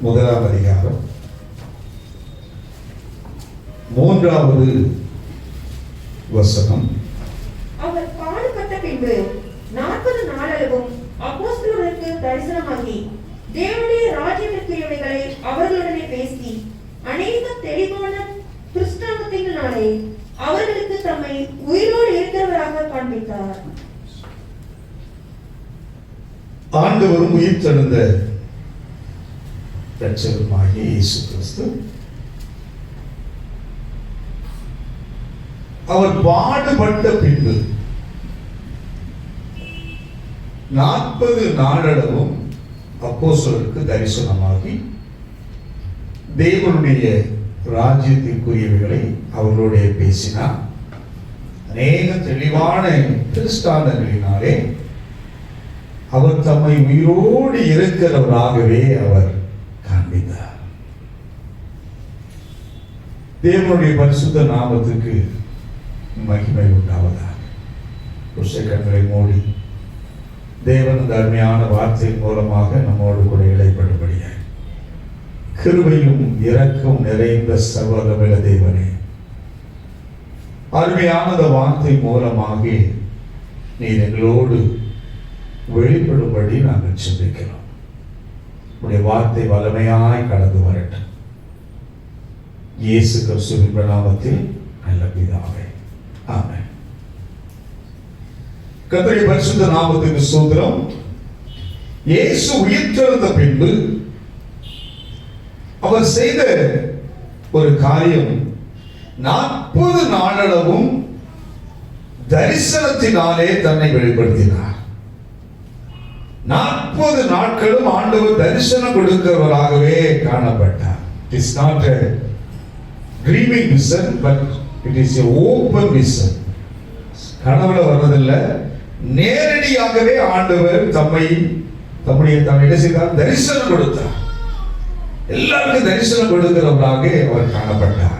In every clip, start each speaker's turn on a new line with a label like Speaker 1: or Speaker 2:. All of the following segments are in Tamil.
Speaker 1: முதலாம் அதிகாரம் 3வது வசனம்.
Speaker 2: அவர் பாடுபட்ட பின்பு 40 நாளளவும் அப்போஸ்தலர்களுக்கு தரிசனமாகி தேவனுடைய ராஜ்யத்திற்குரியவைகளை அவர்களுடனே பேசி அநேக தெளிவான திருஷ்டாந்தத்தினாலே அவர்களுக்கு தம்மை உயிரோடு இருக்கிறவராக காண்பித்தார்.
Speaker 1: ஆண்டவரும் உயிர் தெழுந்த இரட்சகருமாகிய இயேசு கிறிஸ்து அவர் பாடுபட்ட பின்பு 40 நாளளவும் அப்போஸ்தலருக்கு தரிசனமாகி தேவனுடைய ராஜ்யத்திற்குரியவைகளை அவர்களுடைய பேசினார். அநேக தெளிவான திருஷ்டாந்தங்களினாலே அவர் தம்மை உயிரோடு இருக்கிறவராகவே அவர் காண்பித்தார். தேவனுடைய பரிசுத்த நாமத்துக்கு மகிமை உண்டாவதாக. கண்களை மூடி தேவன் இந்த அருமையான வார்த்தையின் மூலமாக நம்மோடு கூட இடைப்படும்படியாக கிருபையும் இரக்கம் நிறைந்த சர்வவல்லமையுள்ள தேவனே, அருமையான வார்த்தை மூலமாக நீர் எங்களோடு வெளிப்படும்படி நாங்கள் சிந்திக்கிறோம். உடைய வார்த்தை வல்லமையாய் கடந்து வரட்டும். இயேசு கிறிஸ்துவின் நாமத்தில் நல்ல பிதாவே, ஆமென். கர்த்தருடைய பரிசுத்த நாமத்துக்கு ஸ்தோத்திரம். இயேசு உயிர்த்தெழுந்த பின்பு அவர் செய்த ஒரு காரியம் 40 நாளளவும் தரிசனத்தினாலே தன்னை வெளிப்படுத்தினார். 40 நாட்களும் ஆண்டவர் தரிசனம் கொடுக்கிறவராகவே காணப்பட்டார். It is not a dreaming vision, but it is a open vision. கனவுல வர்றதில்லை, நேரடியாகவே ஆண்டவர் தம்முடைய என்ன செய்தார்? தரிசனம் கொடுத்தார். எல்லாருக்கும் தரிசனம் கொடுக்கிறவராக அவர் காணப்பட்டார்.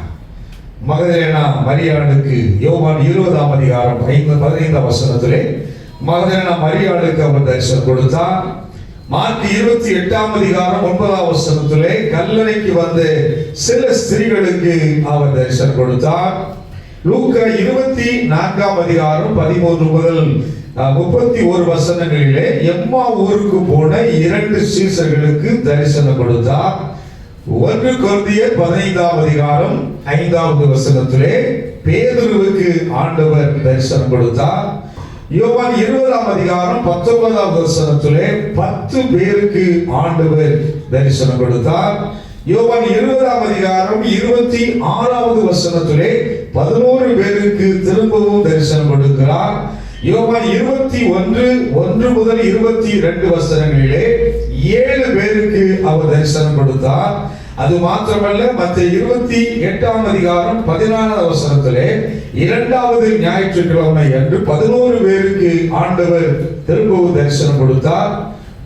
Speaker 1: மகதலேனா மரியாளுக்கு யோவான் 20ஆம் அதிகாரம் 15ஆம் வசனத்திலே மகதலேனா மரியாளுக்கு அவர் தரிசனம் கொடுத்தார். மார்க் 28ஆம் அதிகாரம் 9ஆம் வசனத்திலே கல்லறைக்கு வந்த சில ஸ்திரீகளுக்கு அவர் தரிசனம் கொடுத்தார். லூக்கா 24ஆம் அதிகாரம் 13 முதல் 31 வசனங்களிலே எம்மா ஊருக்கு போன 2 சீசர்களுக்கு தரிசனம் கொடுத்தார். 1 கொரிந்தியர் 15ஆம் அதிகாரம் 5வது வசனத்திலே பேதுருவுக்கு ஆண்டவர் தரிசனம் கொடுத்தார். யோவான் 20ஆம் அதிகாரம் 19வது வசனத்திலே 10 பேருக்கு ஆண்டவர் தரிசனம் கொடுத்தார். யோவான் 20ஆம் அதிகாரம் 26வது வசனத்திலே 11 பேருக்கு திரும்பவும் தரிசனம் கொடுக்கிறார். யோவான் 21:1 முதல் 22 வசனங்களிலே 7 பேருக்கு அவர் தரிசனம் கொடுத்தார். அது மாத்திரமல்ல, மத்தேயு 28ஆம் அதிகாரம் 14வது வசனத்திலே 2வது ஞாயிற்றுக்கிழமை அன்று 11 பேருக்கு ஆண்டவர் திரும்பவும் தரிசனம் கொடுத்தார்.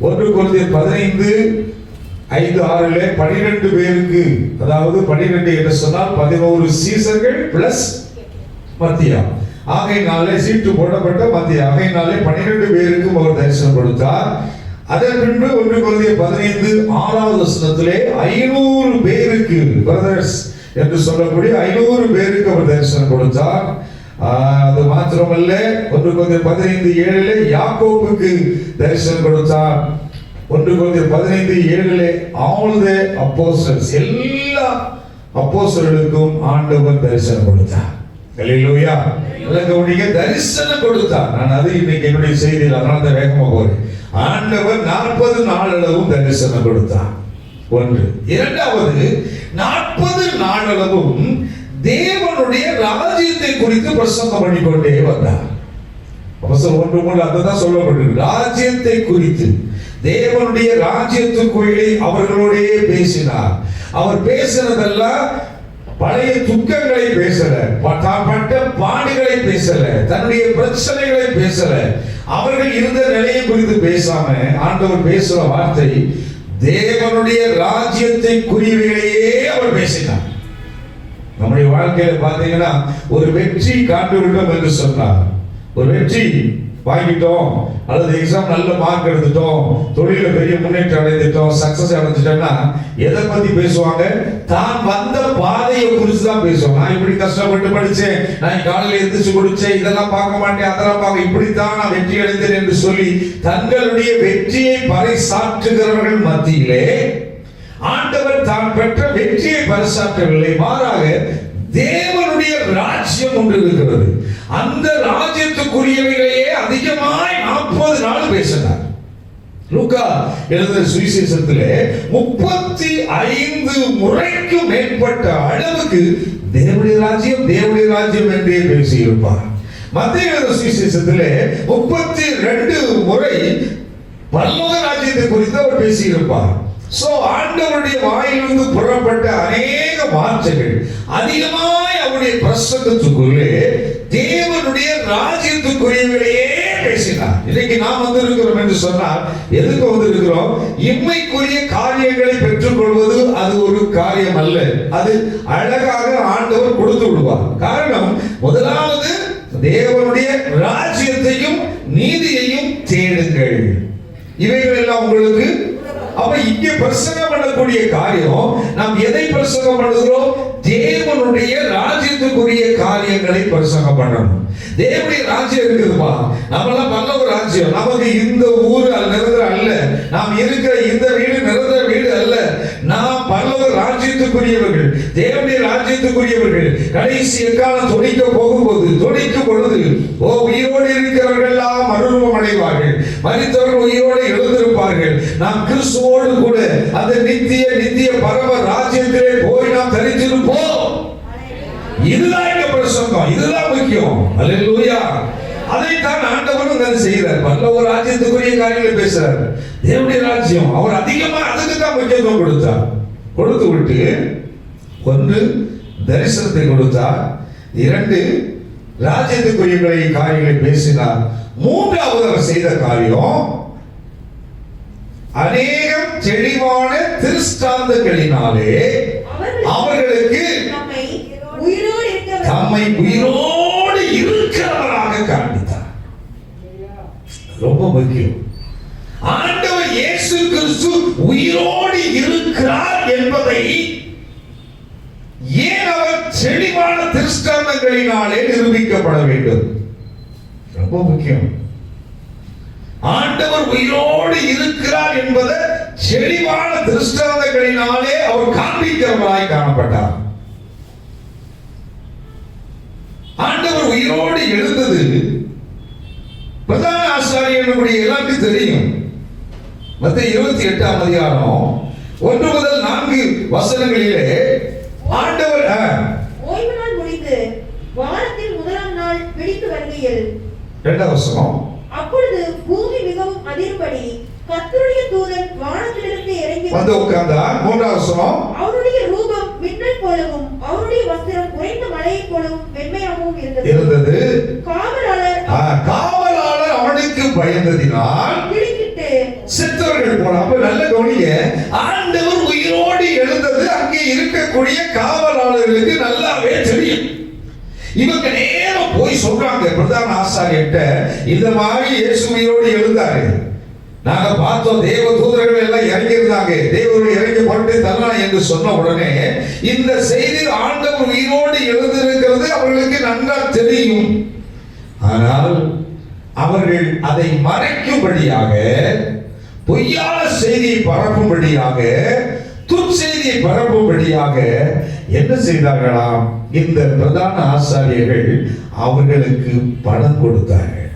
Speaker 1: 1 கொரிந்தியர் 15:5-6 12 பேருக்கு, அதாவது 12 என்று சொன்னால் 11 சீசர்கள் பிளஸ் மத்தியா, ஆகையினாலே சீட்டு போடப்பட்ட மத்திய, ஆகையினாலே 12 பேருக்கும் அவர் தரிசனம் கொடுத்தார். அதன் பின்பு 1 கொரிந்தியர் 15:6வது வசனத்திலே 500 பேருக்கு, பிரதர்ஸ் என்று சொல்லக்கூடிய 500 பேருக்கு அவர் தரிசனம் கொடுத்தார். அது மாத்திரமல்ல, 1 கொரிந்தியர் 15:7 யாக்கோபுக்கு தரிசனம் கொடுத்தார். 1 கொரிந்தியர் 15:7 all the apostles, எல்லா அப்போஸ்தலர்களுக்கும் ஆண்டவர் தரிசனம் கொடுத்தார். அல்லேலூயா. கவனிங்க, தரிசனம் கொடுத்தார். நான் அது இன்னைக்கு என்னுடைய செய்தியில், அதனால தான் வேகமாக போறேன். ஆண்டவர் 40 நாளளவும் தரிசனம் கொடுத்தார். 1. 2வது, 40 நாளளவும் தேவனுடைய ராஜ்யத்தை குறித்து பிரசங்கம் பண்ணிக்கொண்டே வந்தார். அப்போஸ்தலர் 1:3 அதுதான் சொல்லப்பட்டிருக்கு. ராஜ்யத்தை குறித்து, தேவனுடைய ராஜ்யத்துக்குள்ளே அவர்களோடே பேசினார். அவர் பேசினதெல்லாம் பழைய துக்கங்களை பேசல, பட்ட பாடுகளை பேசல, தன்னுடைய பிரச்சனைகளை பேசல, அவர்கள் இருந்த நிலையை குறித்து பேசாம ஆண்டவர் பேசுற வார்த்தை தேவனுடைய ராஜ்யத்தை குறிவையிலேயே அவர் பேசினார். நம்முடைய வாழ்க்கையில பாத்தீங்கன்னா ஒரு வெற்றி காண்டு விட்டோம் என்று சொன்னார். ஒரு வெற்றி வாங்கிட்டோம் அல்லது எக்ஸாம் நல்ல மார்க் எடுத்துட்டோம், தொழில பெரிய முன்னேற்றம் அடைந்துட்டோம், சக்சஸ் அடைஞ்சிட்டோம்னா எதை பத்தி பேசுவாங்க? தான் வந்த பாதையை குறித்து தான் பேசுவாங்க. நான் இப்படி கஷ்டப்பட்டு படிச்சேன், நான் காலையில எந்திரிச்சு குடிச்சேன், இதெல்லாம் பார்க்க மாட்டேன், அதெல்லாம் பார்க்க, இப்படித்தான் நான் வெற்றி அடைந்தேன் என்று சொல்லி தங்களுடைய வெற்றியை பறைசாற்றுகிறவர்கள் மத்தியிலே ஆண்டவர் தான் பெற்ற வெற்றியை பறைசாற்றவில்லை. மாறாக தேவனுடைய ராஜ்யம் ஒன்று இருக்கிறது. அந்த ராஜ்யத்துக்குரியவைகளையே அதிகமாய் 40 நாள் பேசினார். லூக்கா எழுதின சுவிசேஷத்திலே 35 முறைக்கு மேற்பட்ட அளவுக்கு தேவனுடைய ராஜ்யம் தேவனுடைய ராஜ்யம் என்றே பேசியிருப்பார். மத்தேயு எழுதின சுவிசேஷத்திலே 32 முறை பரலோக ராஜ்யத்தை குறித்து அவர் பேசியிருப்பார். சோ ஆண்டவருடைய வாயிலிருந்து புறப்பட்ட அநேக வார்த்தைகள் அதிகமாய் அவருடைய பிரசங்கத்துக்குள்ளே தேவனுடைய ராஜ்யத்துக்குரியவையே பேசினார். இன்னைக்கு நாம் வந்திருக்கிறோம் என்று சொன்னால் எதுக்கு வந்திருக்கிறோம்? இம்மைக்குரிய காரியங்களை பெற்றுக் கொள்வது அது ஒரு காரியம் அல்ல. அது அழகாக ஆண்டவர் கொடுத்து விடுவார். காரணம், முதலாவது தேவனுடைய ராஜ்யத்தையும் நீதியையும் தேடுங்கள், இவைகள் எல்லாம் உங்களுக்கு. அப்ப இங்கே பிரசங்கம் பண்ணக்கூடிய காரியம், நாம் எதை பிரசங்கம் பண்ணுகிறோம்? தேவனுடைய ராஜ்யத்துக்குரிய காரியங்களை பிரசங்கம் பண்ணணும். தேவனுடைய ராஜ்யம் இருக்குதுப்பா, நம்மளாம் பண்ண ஒரு ராஜ்யம். நமக்கு இந்த ஊர் நிரந்தரம் அல்ல, நாம் இருக்கிற இந்த வீடு நிரந்தர வீடு அல்ல. நாம் பரலோக ராஜ்யத்துக்குரியவர்கள், தேவனுடைய ராஜ்யத்துக்குரியவர்கள். கடைசி எக்காலம் துணிக்க போகும்போது, துணிக்கும் பொழுது உயிரோடு இருக்கிறவர்கள் எல்லாம் மறுரூபம் அடைவார்கள், மரித்தவர்கள் உயிரோடு எழுந்திருப்பார்கள். நாம் கிறிஸ்துவோடு கூட அந்த நித்திய பரம ராஜ்யத்திலே போய் நாம் தரித்திருப்போம். இதுதான் எங்க பிரசங்கம், இதுதான் முக்கியம். அல்லேலூயா. அதைத்தான் ஆண்டவரும் தான் செய்கிறார். பரலோக ராஜ்யத்துக்குரிய காரியங்களை பேசுறார். தேவனுடைய ராஜ்யம் அவர் அதிகமா அதுக்கு தான் முக்கியத்துவம் கொடுத்தார். கொடுத்து விட்டு, 1 தரிசனத்தை கொடுத்தார், 2 ராஜ்யத்துக்குரிய காரியங்களை பேசினார், 3வது அவர் செய்த காரியம் அநேகம் தெளிவான திருஷ்டாந்தங்களினாலே அவர்களுக்கு தம்மை உயிரோடு இருக்கிறவராக காண்பித்தார். ரொம்ப முக்கியம். ஆண்டவர் இயேசு கிறிஸ்து உயிரோடு இருக்கிறார் என்பதை ஏன் அவர் தெளிவான திருஷ்டாந்தங்களினாலே நிரூபிக்கப்பட வேண்டும்? ரொம்ப முக்கியம். ஆண்டவர் உயிரோடு இருக்கிறார் என்பதை தெளிவான திருஷ்டாந்தங்களினாலே அவர் காண்பிக்கிறவராய் காணப்பட்டார். ஆண்டவர் உயிரோடு எழுந்தது பிரதான ஆசாரியர்களுடைய எல்லாருக்கும் தெரியும். மத்தேயு 28ஆம் அதிகாரம் 1 முதல் 4 வசனங்களிலே ஆண்டவர்
Speaker 2: ஓய்வு நாள் முடிந்து வாரத்தின் முதலாம் நாள் பிடித்து வருகையில்
Speaker 1: 2ஆம் வசனம்,
Speaker 2: அப்பொழுது பூமி மிகவும் அதிரும்படி கர்த்தருடைய தூதன் வானத்திலிருந்து இறங்கி
Speaker 1: வந்து உட்கார்ந்தார். 3ஆம் வசனம்,
Speaker 2: அவருடைய ரூபம் மின்னல் போலவும் அவருடைய வஸ்திரம் உறைந்த மலையைப் போலவும் வெண்மையாகவும் இருந்தது. காவலாளர் அவனுக்கு பயந்ததினால் திடுக்கிட்டு செத்தவர்கள் போல. அப்ப நல்ல கவனிங்க, ஆண்டவர் உயிரோடு எழுந்தது அங்கே இருக்கக்கூடிய காவலாளர்களுக்கு நல்லாவே தெரியும். இவங்க நேரம் போய் சொல்றாங்க பிரதான ஆசாரியர்கிட்ட, இந்த மாதிரி இயேசு உயிரோடு எழுந்தாரு, நாங்க பார்த்தோம், தேவ தூதர்கள் எல்லாம் இறங்கி இருந்தாங்க, தேவர்கள் இறங்கி புரட்டி தரலாம் என்று சொன்ன உடனே இந்த செய்தி ஆண்டவர் உயிரோடு எழுந்திருக்கிறது அவர்களுக்கு நன்றா தெரியும். ஆனால் அவர்கள் அதை மறைக்கும்படியாக, பொய்யான செய்தியை பரப்பும்படியாக, துர்ச்செய்தியை பரப்பும்படியாக என்ன செய்தார்களாம்? இந்த பிரதான ஆசாரியர்கள் அவர்களுக்கு பணம் கொடுத்தார்கள்.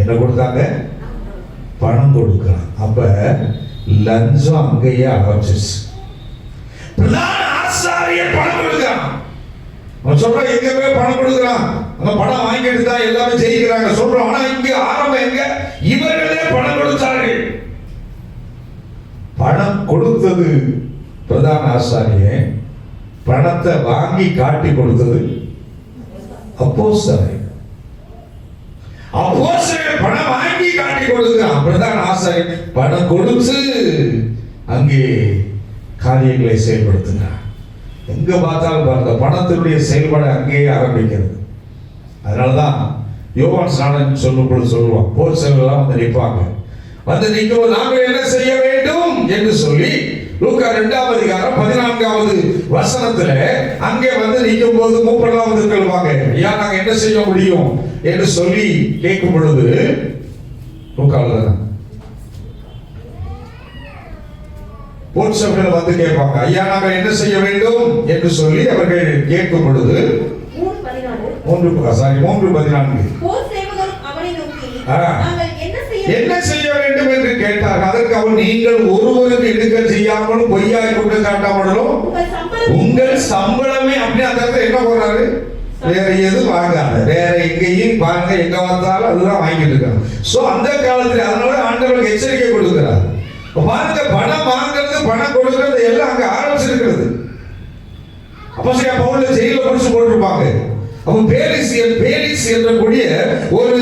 Speaker 2: என்ன கொடுத்தாங்க? பணம் கொடுக்கிறான். அப்ப லஞ்சம் அங்கேயே ஆரம்பிச்சிச்சு. பிரதான ஆசாரியர் பணம் கொடுக்கிறான். அவன் சொல்றான், எங்க போய் பணம் கொடுக்கிறான், அந்த பணம் வாங்கிட்டு தான் எல்லாமே ஜெயிக்கிறாங்க சொல்றோம். ஆனா இங்க ஆரம்பம் எங்க? இவர்களே பணம் கொடுத்தார்கள். பணம் கொடுத்தது பிரதான ஆசாரியன், பணத்தை வாங்கி காட்டி கொடுத்தது அப்போஸ்தலர். அப்போஸ்தலர் பணம் வாங்கி காட்டி கொடுக்கிறான், பிரதான ஆசாரியன் பணம் கொடுத்து அங்கே காரியங்களை செயல்படுத்தினார். எங்க பார்த்தாலும் பாருங்க, பணத்தினுடைய செயல்பாடு அங்கேயே ஆரம்பிக்கிறது. அதனாலதான்
Speaker 1: யோவான் ஸ்நானன் சொல்லும் பொழுது சொல்லுவான், போர் சேவகெல்லாம் வந்து நிற்பாங்க. வந்து நிற்கும் நாங்கள் என்ன செய்ய வேண்டும் என்று சொல்லி லூக்கா 2ஆம் அதிகாரம் 14வது வசனத்துல அங்கே வந்து நிற்கும் போது மூப்பரெல்லாம் வந்து கேள்வாங்க, ஐயா நாங்க என்ன செய்ய முடியும் என்று சொல்லி கேட்கும் பொழுது லூக்கால போர் சேவகர்கள் வந்து கேட்பாங்க, ஐயா நாங்கள் என்ன செய்ய வேண்டும் என்று சொல்லி அவர்கள் கேட்கும் பொழுது 3:14 என்ன செய்ய வேண்டும் என்று கேட்டார். அதற்கு அவன், நீங்கள் ஒருவருக்கு இடுக்க செய்யாமலும் பொய்யாய் குற்றம் சாட்டாமலும் உங்கள் சம்பளமே அப்படி அந்த இடத்துல என்ன போறாரு, வேற எதுவும் வாங்காத, வேற எங்கேயும் வாங்க, எங்க வந்தாலும் அதுதான் வாங்கிட்டு இருக்காங்க. சோ அந்த காலத்துல அதனால ஆண்டவருக்கு எச்சரிக்கை கொடுக்கிறார். பாருங்க, பணம் வாங்குறது பணம் கொடுக்கிறது எல்லாம் அங்க ஆரம்பிச்சிருக்கிறது. அப்போஸ்தலன் பவுல் ஜெயில புடிச்சு போட்டுருப்பாங்க. அப்ப பேலிஸ் என்ற கூடிய ஒரு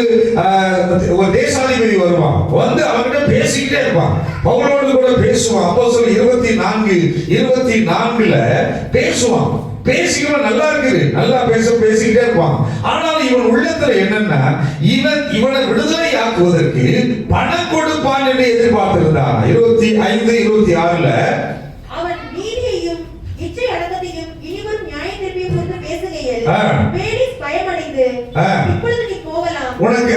Speaker 1: தேசாதிபதி வருவான், வந்து அவன்கிட்ட பேசிக்கிட்டே இருப்பான், பவுலோடு கூட பேசுவான். அப்போஸ்தலர் 24:24 பேசுவான். பேசிக்கணும், நல்லா இருக்குது, நல்லா பேசிக்கிட்டே இருப்பான். ஆனால் இவன் உள்ளத்துல என்னன்னா, இவனை விடுதலை ஆக்குவதற்கு பணம் கொடுப்பான் என்று எதிர்பார்த்திருந்தான். 25:26
Speaker 2: அவன் நீதியையும் இச்சை அடக்கத்தையும் இனிவரும் நியாய தீர்ப்பையும் குறித்து பேசுகையில் பேலிஸ் பயமடைந்து, இப்பொழுது நீ போகலாம்,
Speaker 1: உனக்கு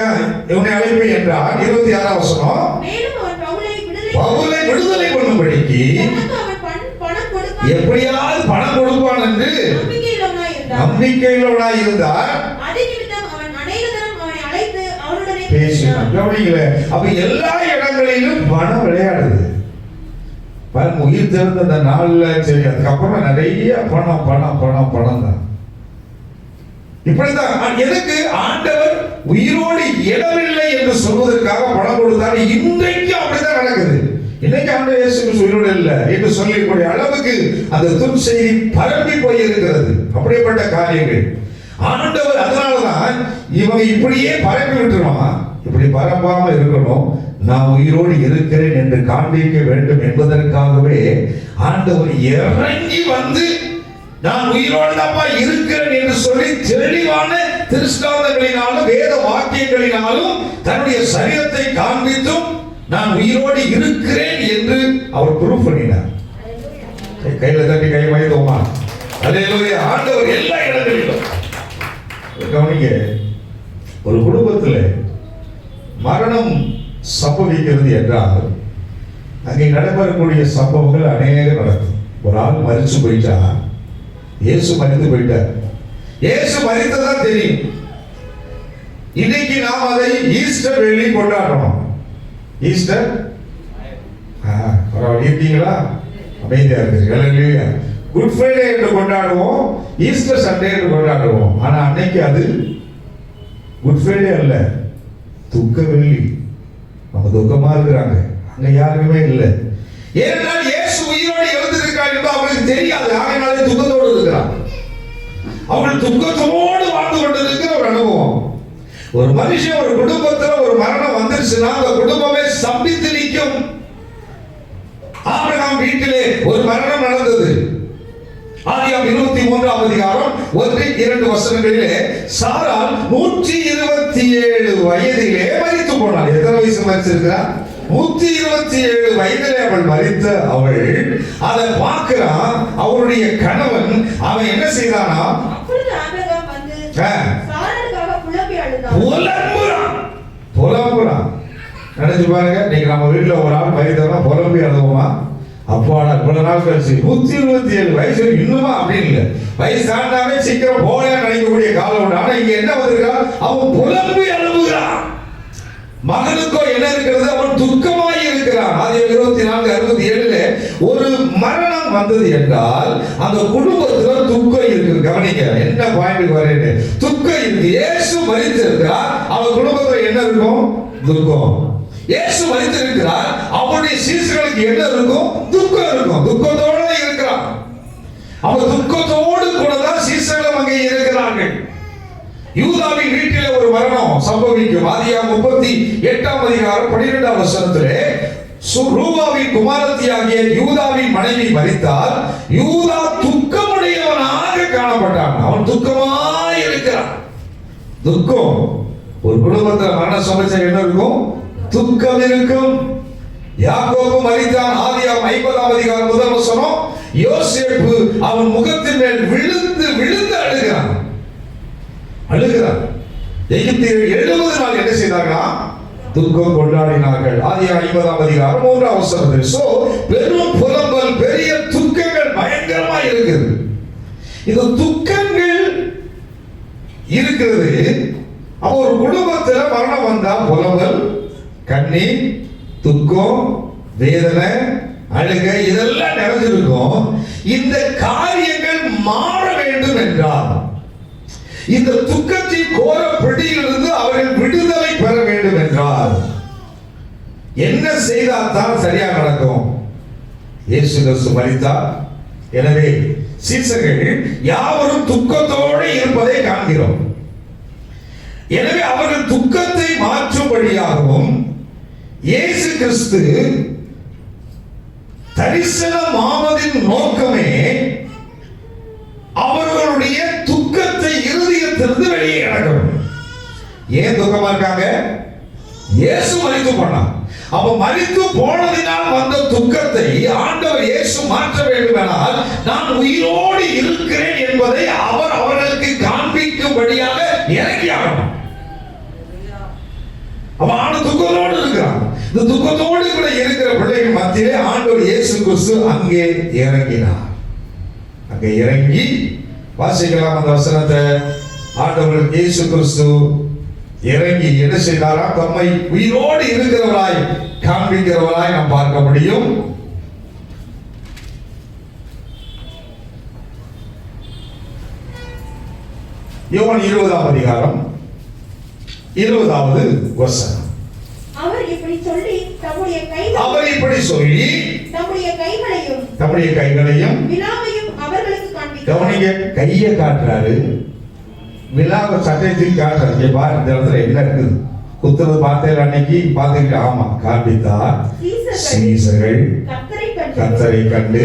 Speaker 1: இவனை அழைப்பேன் என்றார். 26ஆம் வசனம்,
Speaker 2: மேலும் அவன்
Speaker 1: பவுலை விடுதலை பண்ணும்படிக்கு எப்படியாவது பணம் கொடுப்பான் என்று நம்பிக்கையுள்ளவனாய் இருந்தார். பேசினான். கவனிக்கல, அப்ப எல்லா இடங்களிலும் பணம் விளையாடுது. உயிர் திறந்த அந்த நாள்ல சரி, அதுக்கப்புறம் நிறைய பணம் பணம் பணம் பணம் தான். இப்படிதான் எதுக்கு ஆண்டவர் உயிரோடு இடமில்லை என்று சொல்வதற்காக பணம் கொடுத்தாரு. இன்றைக்கு அப்படிதான் நடக்குது. இன்னைக்கு ஆண்டவர் இயேசு உயிரோடு இல்லை என்று சொல்லக்கூடிய அளவுக்கு அந்த துர்ச்செய்தி பரப்பி போய் இருக்கிறது. அப்படிப்பட்ட காரியங்கள் ஆண்டவர் அதனாலதான் இவங்க இப்படியே பரப்பி விட்டுருவான். இப்படி பரப்பாம இருக்கணும், நான் உயிரோடு இருக்கிறேன் என்று காண்பிக்க வேண்டும் என்பதற்காகவே ஆண்டவர் இறங்கி வந்து நான் உயிரோடு தான்ப்பா இருக்கிறேன் என்று சொல்லி தெளிவான திருஷ்டாந்தங்களினாலும் வேத வாக்கியங்களினாலும் தன்னுடைய சரீரத்தை காண்பித்தும் நான் உயிரோடு இருக்கிறேன் என்று அவர் ப்ரூஃப் பண்ணினார். கையில தட்டி கை வைத்தோமா, அல்லேலூயா. ஆண்டவர் எல்லா இடங்களிலும் கவனிங்க, ஒரு குடும்பத்தில் மரணம் சம்பவிக்கிறது என்றால் அங்கே நடைபெறக்கூடிய சம்பவங்கள் அநேக நடக்கும். ஒரு ஆள் மரிச்சு போயிட்டா, இயேசு மரித்து போயிட்டார், இயேசு மரித்ததான் தெரியும். இன்னைக்கு நாம் அதை ஈஸ்டர் வெள்ளி கொண்டாடுறோம். ஈஸ்டர் இருக்கீங்களா? அமைதியா இருக்கு. குட் ஃப்ரைடே என்று கொண்டாடுவோம், ஈஸ்டர் சண்டே என்று கொண்டாடுவோம். ஆனா அன்னைக்கு அது குட் ஃப்ரைடே அல்ல, துக்க வெள்ளி. நம்ம துக்கமா இருக்கிறாங்க, அங்க யாருமே இல்லை. ஏனென்றால் இயேசு உயிரோடு எழுந்திருக்கிறார் என்று அவங்களுக்கு தெரியாது. ஆகையினாலே துக்கத்தோடு இருக்கிறார். அவர்கள் துக்கத்தோடு வாழ்ந்து கொண்டிருக்கிற ஒரு அனுபவம். ஒரு மனுஷன் ஒரு குடும்பத்துல ஒரு மரணம் வந்துருச்சுன்னா அந்த குடும்பமே ஸ்தம்பித்து நிற்கும். ஆபிரகாம் வீட்டிலே ஒரு மரணம் நடந்தது. ஆதியாகமம் 23ஆம் அதிகாரம் 1-2 வசனங்களிலே சாராள் 127 வயதிலே மரித்து போனாள். எத்தனை வயசு மரிச்சிருக்கிறார்? 127 வயதிலே அவள் மரித்த அவள் அதை பார்க்கிறான். அவருடைய கணவன் அவன் என்ன செய்தானா, புலம்புறான். நினைச்சு பாருங்க, நீங்க நம்ம வீட்டுல ஒரு ஆள் மரித்தவனா புலம்பி அழுவோமா? அப்பாடா இவ்வளவு நாள் கழிச்சு 127 வயசு இன்னுமா அப்படின்னு இல்லை. வயசு தாண்டாமே சீக்கிரம் போல நினைக்கக்கூடிய காலம் உண்டு. ஆனா இங்க என்ன வந்திருக்கான், அவன் புலம்பி அழுகுகிறான். மகனுக்கோ என்ன இருக்கிறது, அவன் துக்கமாய் இருக்கிறான். ஆதியாகமம் 24:67 ஒரு மரணம் வந்தது என்றால் அந்த குடும்பத்துல துக்கம் இருக்கு. கவனிங்க, என்ன பாயிண்ட் வரேன்னு, துக்கம் இருக்கு. இயேசு மரித்திருக்கிறார், அவன் குடும்பத்துல என்ன இருக்கும், துக்கம். இயேசு மரித்திருக்கிறார், அவனுடைய சீசர்களுக்கு என்ன இருக்கும், துக்கம் இருக்கும். துக்கத்தோட இருக்கிறான். அவன் துக்கத்தோடு கூட தான் சீசர்களும் அங்கே இருக்கிறார்கள். யூதாவின் வீட்டிலே ஒரு மரணம் சம்பவிக்கும். ஆதியாகமம் 38ஆம் அதிகாரம் 12ஆம் வசனத்திலே ரூபாவின் குமாரத்தியாகிய யூதாவின் மனைவி மரித்தால் யூதா துக்கமுடையவனாக காணப்பட்டான். அவன் துக்கமாய் இருக்கிறான். துக்கம் ஒரு குடும்பத்துல மரணம் சமைச்சா என்ன இருக்கும்? துக்கம் இருக்கும். யாக்கோபு மரித்தான். ஆதியாகமம் 50ஆம் அதிகாரம் முதல் வசனம். யோசேப்பு அவன் முகத்தின் மேல் விழுந்து விழுந்து அழுகிறான். எகிப்தியர்கள் 70 நாள் என்ன செய்தார்களா? துக்கம் கொண்டாடினார்கள். ஆதியாகமம் 50ஆம் அதிகாரம் 3ஆம் வசனத்தில். சோ பெரும் புலம்பல், பெரிய துக்கங்கள் பயங்கரமா இருக்குது. இந்த துக்கங்கள் இருக்கிறது. அப்போ ஒரு குடும்பத்துல மரணம் வந்தா புலம்பல், கண்ணீர், துக்கம், வேதனை, அழுகை இதெல்லாம் நிறைஞ்சிருக்கும். இந்த காரியங்கள் மாற வேண்டும் என்றால், இந்த துக்கத்தின் கோர பிடியிலிருந்து அவர்கள் விடுதலை பெற வேண்டும் என்றால் என்ன செய்தால் தான் சரியா நடக்கும்? இயேசு கிறிஸ்து மரித்தார். எனவே சீசர்கள் யாவரும் துக்கத்தோடு இருப்பதை காண்கிறோம். எனவே அவர்கள் துக்கத்தை மாற்றும்படியாகவும் இயேசு கிறிஸ்து தரிசனமாவதின் நோக்கமே அவர்களுடைய துக்கத்தை இருதயத்திலிருந்து வெளியே கிடக்கணும். ஏன் துக்கமா இருக்காங்க? இயேசு மரித்து போனார். அப்ப மரித்து போனதினால் வந்த துக்கத்தை ஆண்டவர் இயேசு மாற்ற வேண்டுமானால் நான் உயிரோடு இருக்கிறேன் என்பதை அவர் அவர்களுக்கு காண்பிக்கும்படியாக இறங்கி ஆகணும். அவன் துக்கத்தோடு இருக்கிறான். இந்த துக்கத்தோடு கூட இருக்கிற பிள்ளைகள் மத்தியிலே ஆண்டவர் இயேசு கிறிஸ்து அங்கே இறங்கினார். அங்கே இறங்கி வாசிக்கலாம் அந்த வசனத்தை. ஆண்டவர் இயேசு கிறிஸ்து இறங்கி என்ன செய்தாரா? தம்மை உயிரோடு இருக்கிறவராய் காண்பிக்கிறவராய் நாம் பார்க்க முடியும். யோவான் 20ஆம் அதிகாரம் 20வது வசனம்.
Speaker 3: அவர் இப்படி சொல்லி தம்முடைய
Speaker 1: கைகளையும்
Speaker 3: விலாவையும் அவர்களுக்கு காண்பித்தார்.
Speaker 1: கவனிங்க, கையை காட்டுறாரு, விலாவை சட்டையத்தில் காட்டுறாரு. இங்க பாரு, இந்த இடத்துல என்ன இருக்குது? குத்துறது பார்த்தேன் அன்னைக்கு பார்த்துக்கிட்டு. ஆமா, காண்பித்தார். சீசர்கள் கர்த்தரை கண்டு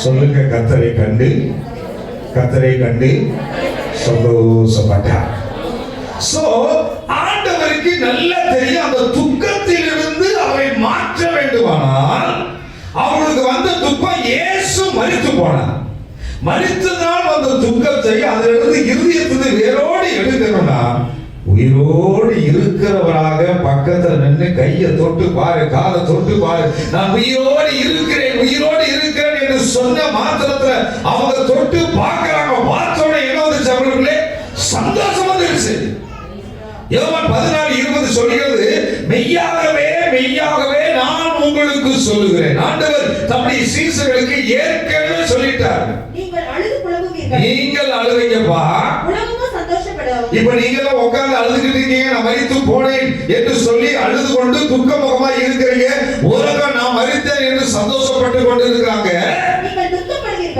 Speaker 1: சொல்லுங்க, கர்த்தரை கண்டு சந்தோஷப்பட்டார். சோ ஆண்டவருக்கு நல்லா தெரியும் அந்த துக்கத்திலிருந்து அவரை மாற்ற வேண்டுமானால் அவர்களுக்கு வந்த துக்கம் இயேசு மரித்து போனார். மரித்ததால் வந்த துக்கத்தை அதிலிருந்து இருதயத்திலிருந்து வேரோடு எடுக்கணும்னா உயிரோடு இருக்கிறவராக பக்கத்துல நின்று கையை தொட்டு பாரு, காலை தொட்டு பாரு, நான் உயிரோடு இருக்கிறேன் என்று சொன்ன மாத்திரத்துல அவங்க தொட்டு பார்க்கறாங்க. பார்த்தோட என்ன வந்துச்சு? அவர்களுக்குள்ளே சந்தோஷம் வந்துருச்சு. யோவான் 14:20 சொல்கிறது, மெய்யாகவே நான் உங்களுக்கு சொல்லுகிறேன். ஆண்டவர் தம்முடைய சீசர்களுக்கு ஏற்கனவே சொல்லிட்டார், நீங்கள் அழுவீங்கப்பா, இப்ப நீங்களும் உட்கார்ந்து அழுதுகிட்டு இருக்கீங்க, நான் மரித்து போனேன் என்று சொல்லி அழுது கொண்டு துக்கமுகமா இருக்கிறீங்க. உலகம் நான் மரித்தேன் என்று சந்தோஷப்பட்டு கொண்டு இருக்கிறாங்க.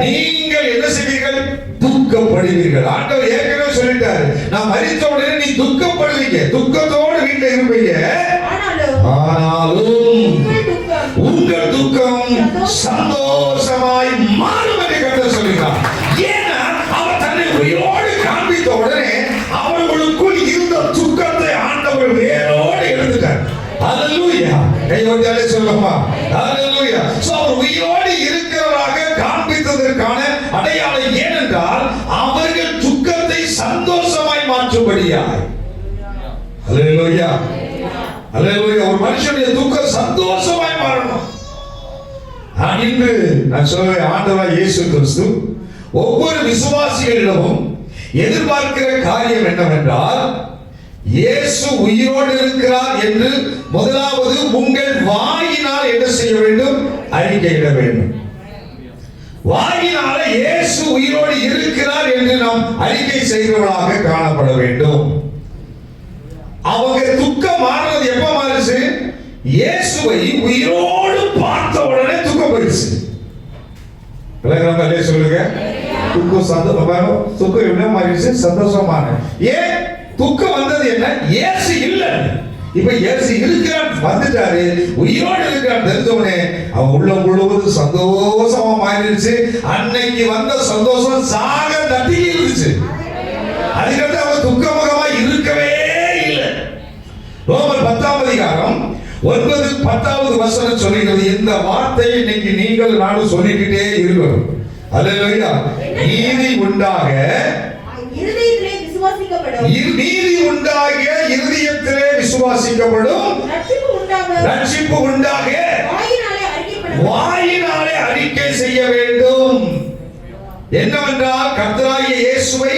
Speaker 1: நீங்கள் என்ன செய்வீர்கள்? துக்கப்படுவீர்கள். ஆண்டவர் ஏற்கனவே சொல்லிட்டாரு, நான் மரித்த உடனே நீ துக்கப்படுவீங்க, துக்கத்தோடு வீட்டில் இருப்பீங்க. ஆனாலும் உங்கள் துக்கம் சந்தோஷமாய் மாறும் என்று கர்த்தர் சொல்கிறார். ஏன்னா அவர் தன்னை உயிரோடு காண்பித்த உடனே அவர்களுக்குள் இருந்த துக்கத்தை ஆண்டவர் வேரோடு எடுத்துட்டார். ஹல்லேலூயா. கையோட்டாலே சொல்லுமா, ஹல்லேலூயா. சோ அவர் உயிரோடு இருக்கிறவராக காண்பித்ததற்கான அடையாளம் ஏனென்றால் அவர்கள் துக்கத்தை சந்தோஷமாய் மாற்றும்படியாய். ஹல்லேலூயா, ஹல்லேலூயா. ஒரு மனுஷனுடைய துக்கம் சந்தோஷமாய் மாறணும். இன்று நான் சொல்லுவேன், ஆண்டவர் இயேசு கிறிஸ்து ஒவ்வொரு விசுவாசிகளிடமும் எதிர்பார்க்கிற காரியம் என்னவென்றால், இயேசு உயிரோடு இருக்கிறார் என்று முதலாவது உங்கள் வாயினால் என்ன செய்ய வேண்டும்? அறிக்கையிட வேண்டும். வாயினால இயேசு உயிரோடு இருக்கிறார் என்று நாம் அறிக்கை செய்கிறவர்களாக காணப்பட வேண்டும். அவங்க துக்கம் மாறுறது எப்ப மாறுச்சு? இயேசுவை உயிரோடு பார்த்த உடனே துக்கம் போயிடுச்சு. சொல்லுங்க, துக்கம் என்ன மாறிடுச்சு? சந்தோஷமான. ஏன் துக்கம் வந்தது? என்ன? இயேசு இல்ல. இப்ப இயேசு இருக்கிறான், வந்துட்டாரு, உயிரோடு இருக்கிறான் தெரிஞ்சவனே அவன் உள்ள முழுவதும் சந்தோஷமா மாறிடுச்சு. அன்னைக்கு வந்த சந்தோஷம் சாக தட்டி இருந்துச்சு. அதுக்கடுத்து அவன் துக்கமுகமா இருக்கவே இல்லை. 9, 10வது வசனம் சொல்லுகிறது, இந்த வார்த்தையை இன்னைக்கு நீங்கள் நானும் சொல்லிக்கிட்டே இருக்கணும். அல்லேலூயா. நீதி உண்டாக
Speaker 3: இருதயத்திலே விசுவாசிக்கப்படும்.
Speaker 1: நீதி உண்டாக இருதயத்திலே விசுவாசிக்கப்படும். ரட்சிப்பு உண்டாக வாயினாலே அறிக்கை செய்ய வேண்டும். என்னவென்றால் கர்த்தராகிய இயேசுவை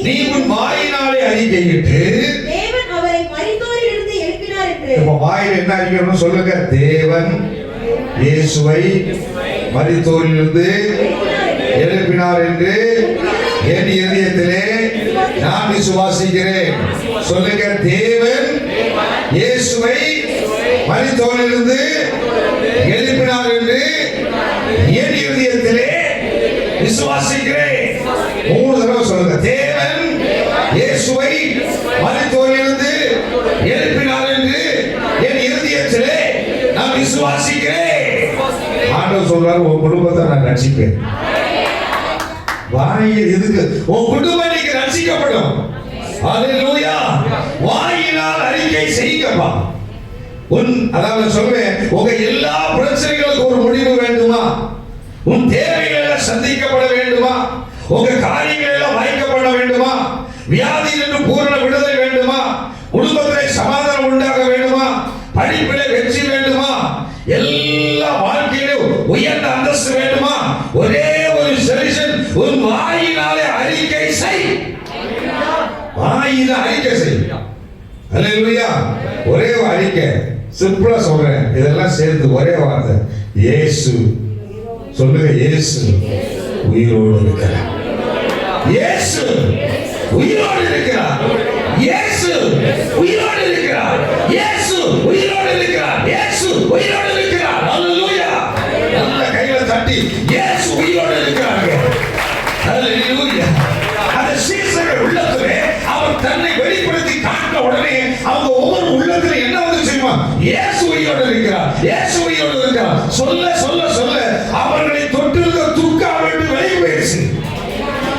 Speaker 1: நீ உன் வாயினாலே அறிக்கையிட்டு
Speaker 3: தேவன் அவரை மரித்தோரிலிருந்து எழுப்பினார் என்று.
Speaker 1: இப்ப வாயில் என்ன அறிக்கணும் சொல்லுங்க. தேவன் இயேசுவை மரித்தோரிலிருந்து எழுப்பினார் என்று என் இதயத்திலே நான் விசுவாசிக்கிறேன். சொல்லுங்க. தேவன் இயேசுவை மரித்தோரிலிருந்து எழுப்பினார் என்று என் இதயத்திலே விசுவாசிக்கிறேன். 3 தடவை சொல்லுங்க. தேவன் இயேசுவை மரித்தோரிலிருந்து எழுப்பினார் என்று என் இதயத்திலே நான் விசுவாசிக்கிறேன். ஆண்டவர் சொல்றாரு, உன் குடும்பத்தை நான் ரட்சிப்பேன். வாயில் எதுக்கு? உன் குடும்பம் இன்னைக்கு ரட்சிக்கப்படும். அல்லேலூயா. வாயினால் அறிக்கை செய்யுங்கப்பா. அதாவது சொல்றேன், உங்க எல்லா பிரச்சனைகளுக்கும் ஒரு முடிவு வேண்டுமா? உன் தேவைகள் எல்லாம் சந்திக்கப்பட வேண்டுமா? உங்க காரியங்கள் எல்லாம் வாய்க்கப்பட வேண்டுமா? வியாதியிலிருந்து பூரண விடுதலை வேண்டுமா? குடும்பத்திலே சமாதானம் உண்டாக வேண்டுமா? படிப்பிலே வெற்றி வேண்டுமா? எல்லா வாழ்க்கையிலும் உயர்ந்த அந்தஸ்து வேண்டுமா? ஒரே ஒரு சொல்யூஷன், உன் வாயினாலே அறிக்கை செய். வாயில அறிக்கை செய். அல்லேலூயா. ஒரே ஒரு அறிக்கை, சிம்பிளா சொல்றேன், இதெல்லாம் சேர்த்து ஒரே வார்த்தை, இயேசு. சொல்லுங்க. இயேசு உயிரோடு இருக்கிறார். இயேசு உயிரோடு இருக்கிறார். இயேசு உயிரோடு இருக்கிறார். இயேசு உயிரோடு இருக்கிறார். இயேசு உயிரோடு இருக்கிறார். அல்லேலூயா. நல்ல கையில தட்டி இயேசு உயிரோடு இருக்கிறாங்க. அல்லேலூயா. அந்த சீசர்கள் உள்ளத்திலே அவர் தன்னை வெளிப்படுத்தி காட்ட உடனே அவங்க ஒவ்வொரு உள்ளத்திலே என்ன வந்து செய்யுமா? இயேசு உயிரோடு இருக்கிறார். இயேசு உயிரோடு இருக்கிறார். சொல்ல சொல்ல சொல்ல அவர்களை தொட்டிருந்த துக்கம் விட்டு வெளியே போயிடுச்சு.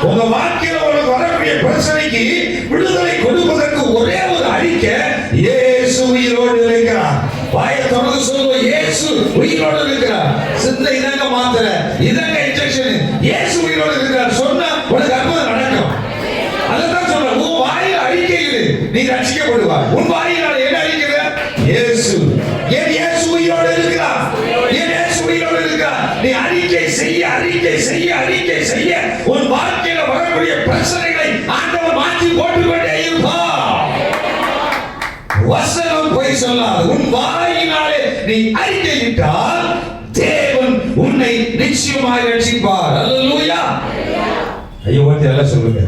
Speaker 1: உங்க வாழ்க்கையில உங்களுக்கு வரக்கூடிய பிரச்சனைக்கு விடுதலை கொடுப்பதற்கு ஒரே ஒரு அறிக்கை, இயேசு உயிரோடு இருக்கிறார். வாயை தொடர்ந்து சொல்லுவோம், இயேசு உயிரோடு இருக்கிறார். சிந்தை இதங்க மாத்திரை, இதங்க இன்ஜெக்ஷன், இயேசு உயிரோடு இருக்கிறார் சொன்னா உனக்கு அற்புதம் நடக்கும். அதான் சொல்ற, உன் வாயில் அறிக்கையிடு நீ ரட்சிக்கப்படுவார். உன் வாயினால் என்ன அறிக்கிற? இயேசு. ஏன் இயேசு உயிரோடு இருக்கிறார்? ஏன் இயேசு உயிரோடு இருக்கிறார்? நீ அறிக்கை செய்ய அறிக்கை செய்ய அறிக்கை செய்ய உன் வாழ்க்கையில வரக்கூடிய பிரச்சனைகளை ஆண்டவர் மாற்றி போட்டுக்கொண்டே இருப்பார். வசனம் பொய் சொல்லாது. உன் வாயினாலே நீ அறிக்கையிட்டால் தேவன் உன்னை நிச்சயமாய் ரட்சிப்பார். அல்லேலூயா. ஐயோ எல்லாம் சொல்லுங்க.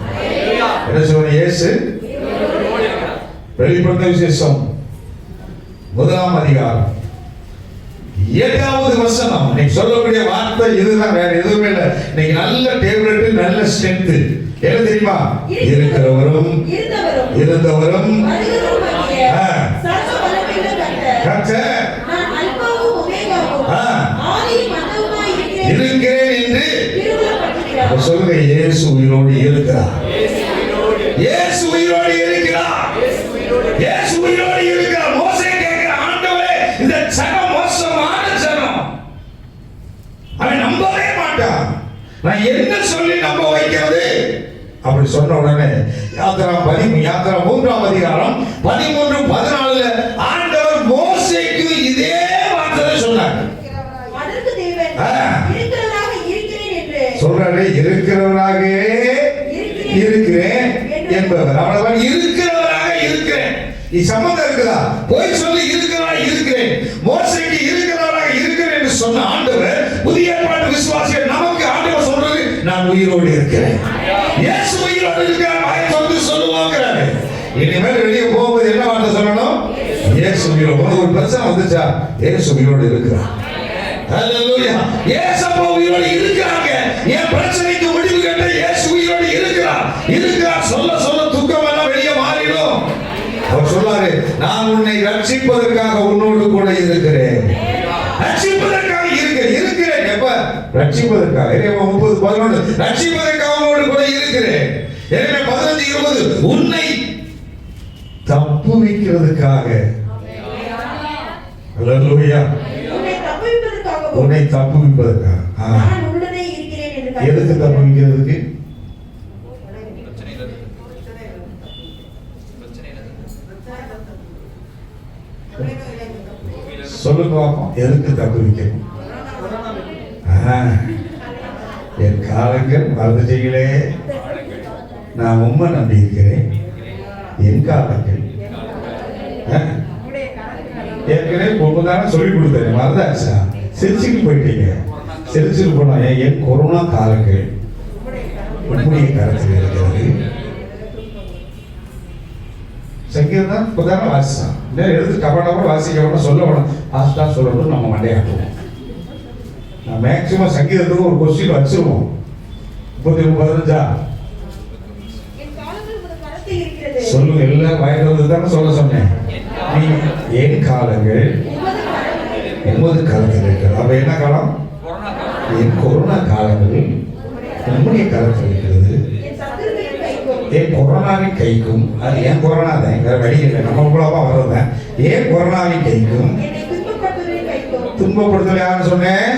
Speaker 1: என்ன சொல்லுங்க? இயேசு வெளிப்படுத்த விசேஷம் 1ஆம் அதிகாரம் 7வது வசனம். நீங்க சொல்லக்கூடிய வார்த்தை இதுதான், வேற எதுவுமே இல்லை. நீங்க நல்ல டேப்லெட், நல்ல ஸ்ட்ரென்த். என்ன தெரியுமா? இருக்கிறவரும் இருந்தவரும் கர்த்தர் இருக்கிறேன் என்று சொல்லுங்க. இயேசு உயிரோடு இருக்கிறார். இயேசு உயிரோடு இருக்கிறார். இயேசு உயிரோடு இருக்கிறார். மோசே கேட்கிற, ஆண்டவரே இந்த ஜனம் மோசமான ஜனம், அவன் நம்பவே மாட்டான், நான் என்ன சொல்லி நம்ப வைக்கிறது? அப்படி சொன்ன உடனே யாத்திரா 3ஆம் அதிகாரம் 13, 14 ஆண்டவர் மோசேக்கு இதே வார்த்தை சொன்னார்.
Speaker 3: அதற்கு தேவன் இருக்கிறவராக இருக்கிறேன் என்று
Speaker 1: சொல்றாரு. இருக்கிறவராக இருக்கிறேன் என்பவர் அவ்வளவுதான். இருக்கிறவராக இருக்கிறேன். இது சம்பந்தம் இருக்குதா? போய் சொல்லி இருக்கிறவராக இருக்கிறேன். மோசேக்கு இருக்கிறவராக இருக்கிறேன் என்று சொன்ன ஆண்டவர் புதிய ஏற்பாட்டு விசுவாசிகள் நமக்கு ஆண்டவர் சொல்றது, நான் உயிரோடு இருக்கிறேன். இயேசு உயிரோடு இருக்கிறார். வாயை திறந்து சொல்லுவாங்கறாரு. இனிமேல் வெளியே போகும்போது என்ன வார்த்தை சொல்லணும்? இயேசு உயிரோடு. ஒரு பிரச்சனை வந்துச்சா? இயேசு உயிரோடு இருக்கிறார். ஹல்லேலூயா. இயேசு உயிரோடு இருக்கிறாங்க. என் பிரச்சனைக்கு முடிவு கட்ட இயேசு உயிரோடு இருக்கிறார். இருக்கிறார் சொல்ல சொல்ல துக்கம் எல்லாம் வெளியே மாறிடும். அவர் சொல்லாரு, நான் உன்னை ரட்சிப்பதற்காக உன்னோடு கூட இருக்கிறேன். ரட்சிப்பதற்காக இருக்கிறேன். எப்ப? ரட்சிப்பதற்காக. 30:11 ரட்சிப்பதற்காக உன்னோடு கூட இருக்கிறேன். 15:20 உன்னை தப்புவிக்கிறதுக்காக. அல்லேலூயா.
Speaker 3: உன்னை தப்புவிப்பதற்காகவும்
Speaker 1: உன்னை தப்புவிப்பதற்காக.
Speaker 3: நான் உன்னுடனே இருக்கிறேன் என்று
Speaker 1: எதுக்கு தப்புவிக்கிறதுக்கு? சொல்லுங்க பாப்போம். எதுக்கு தப்புவிக்கணும்? என் காலங்கள் மறந்துட்டீங்களே. நான் உண்மை நம்பி இருக்கிறேன். என் காலங்கள் ஏற்கனவே பொண்ணுதானே சொல்லி கொடுத்தேன். மறந்தாச்சா? சிரிச்சுட்டு போயிட்டீங்க. சிரிச்சுட்டு போனா என் கொரோனா காலங்கள் உன்னுடைய கருத்தில் இருக்கிறது. சங்கீதம் தான் இப்பதானே வாசிச்சான். இன்னும் எடுத்து கபடமா வாசிக்கணும் சொல்ல வேணும். ஃபாஸ்டா சொல்லணும். நம்ம மண்டையாட்டுவோம். நான் மேக்சிமம் சங்கீதத்துக்கு ஒரு கொஸ்டின் வச்சிருவோம். 30-15
Speaker 3: என் காலங்கள் உமது கரத்தில் இருக்கிறது.
Speaker 1: சொல்லுங்க. எல்லாம் வயது தானே சொல்ல சொன்னேன். நீ என் காலங்கள் உமது காலத்தில் இருக்கிறது. அப்ப என்ன காலம்? என் கொரோனா காலங்கள் உம்முடைய காலத்தில் இருக்கிறது.
Speaker 3: என் சத்துருவின் கைக்கும்
Speaker 1: ஏன் கொரோனாவின் கைக்கும், அது ஏன் கொரோனா தான், வேற வழி இல்லை, நம்ம மூலமா வர்றதுதான். ஏன் கொரோனாவின் கைக்கும்
Speaker 3: என்னை துன்பப்படுத்துவதின் கைக்கும்
Speaker 1: துன்பப்படுத்தல யாருன்னு சொன்னேன்?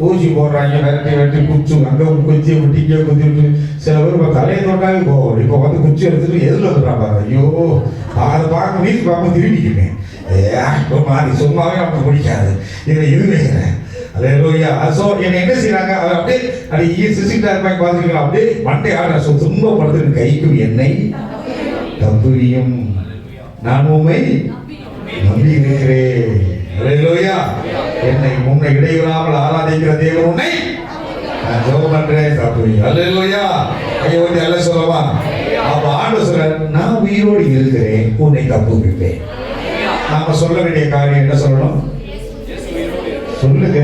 Speaker 1: ஊசி போடுறாங்க, விரட்டி வெட்டி குச்சி அங்கே குச்சி விட்டு இங்கே குத்தி விட்டு சில பேர் இப்போ தலையை தோட்டாவே போகும். இப்போ வந்து குச்சி எடுத்துட்டு எதில் வந்துடுறான் பாரு. ஐயோ அதை பார்க்க வீட்டு பார்க்க திரும்பிக்கிட்டேன். மாதிரி சும்மாவே நமக்கு பிடிக்காது. இதில் இது வைக்கிறேன். அல்லேலூயா. ஸோ என்னை என்ன செய்யறாங்க? அவர் அப்படியே அது சிசிட்டா இருப்பாங்க பார்த்துருக்கீங்களா? அப்படியே மண்டை ஆடுற. ஸோ துன்பப்படுத்துகிற கைக்கும் என்னை தப்புவியும், நான் உம்மை நம்பி இருக்கிறேன். அல்லேலூயா. என்னை முன்னை இடைவிடாமல் ஆராதிக்கிற தேவன் உன்னை நான் ஜெபம் பண்றேன் தப்புவியும். அல்லேலூயா. ஐயோ எல்லாம் சொல்லவா? அப்ப ஆண்டவர் சொல்றார், நான் உயிரோடு இருக்கிறேன், உன்னை தப்புவிப்பேன். நாம சொல்ல வேண்டிய காரியம் என்ன சொல்லணும்? சொல்லுங்க.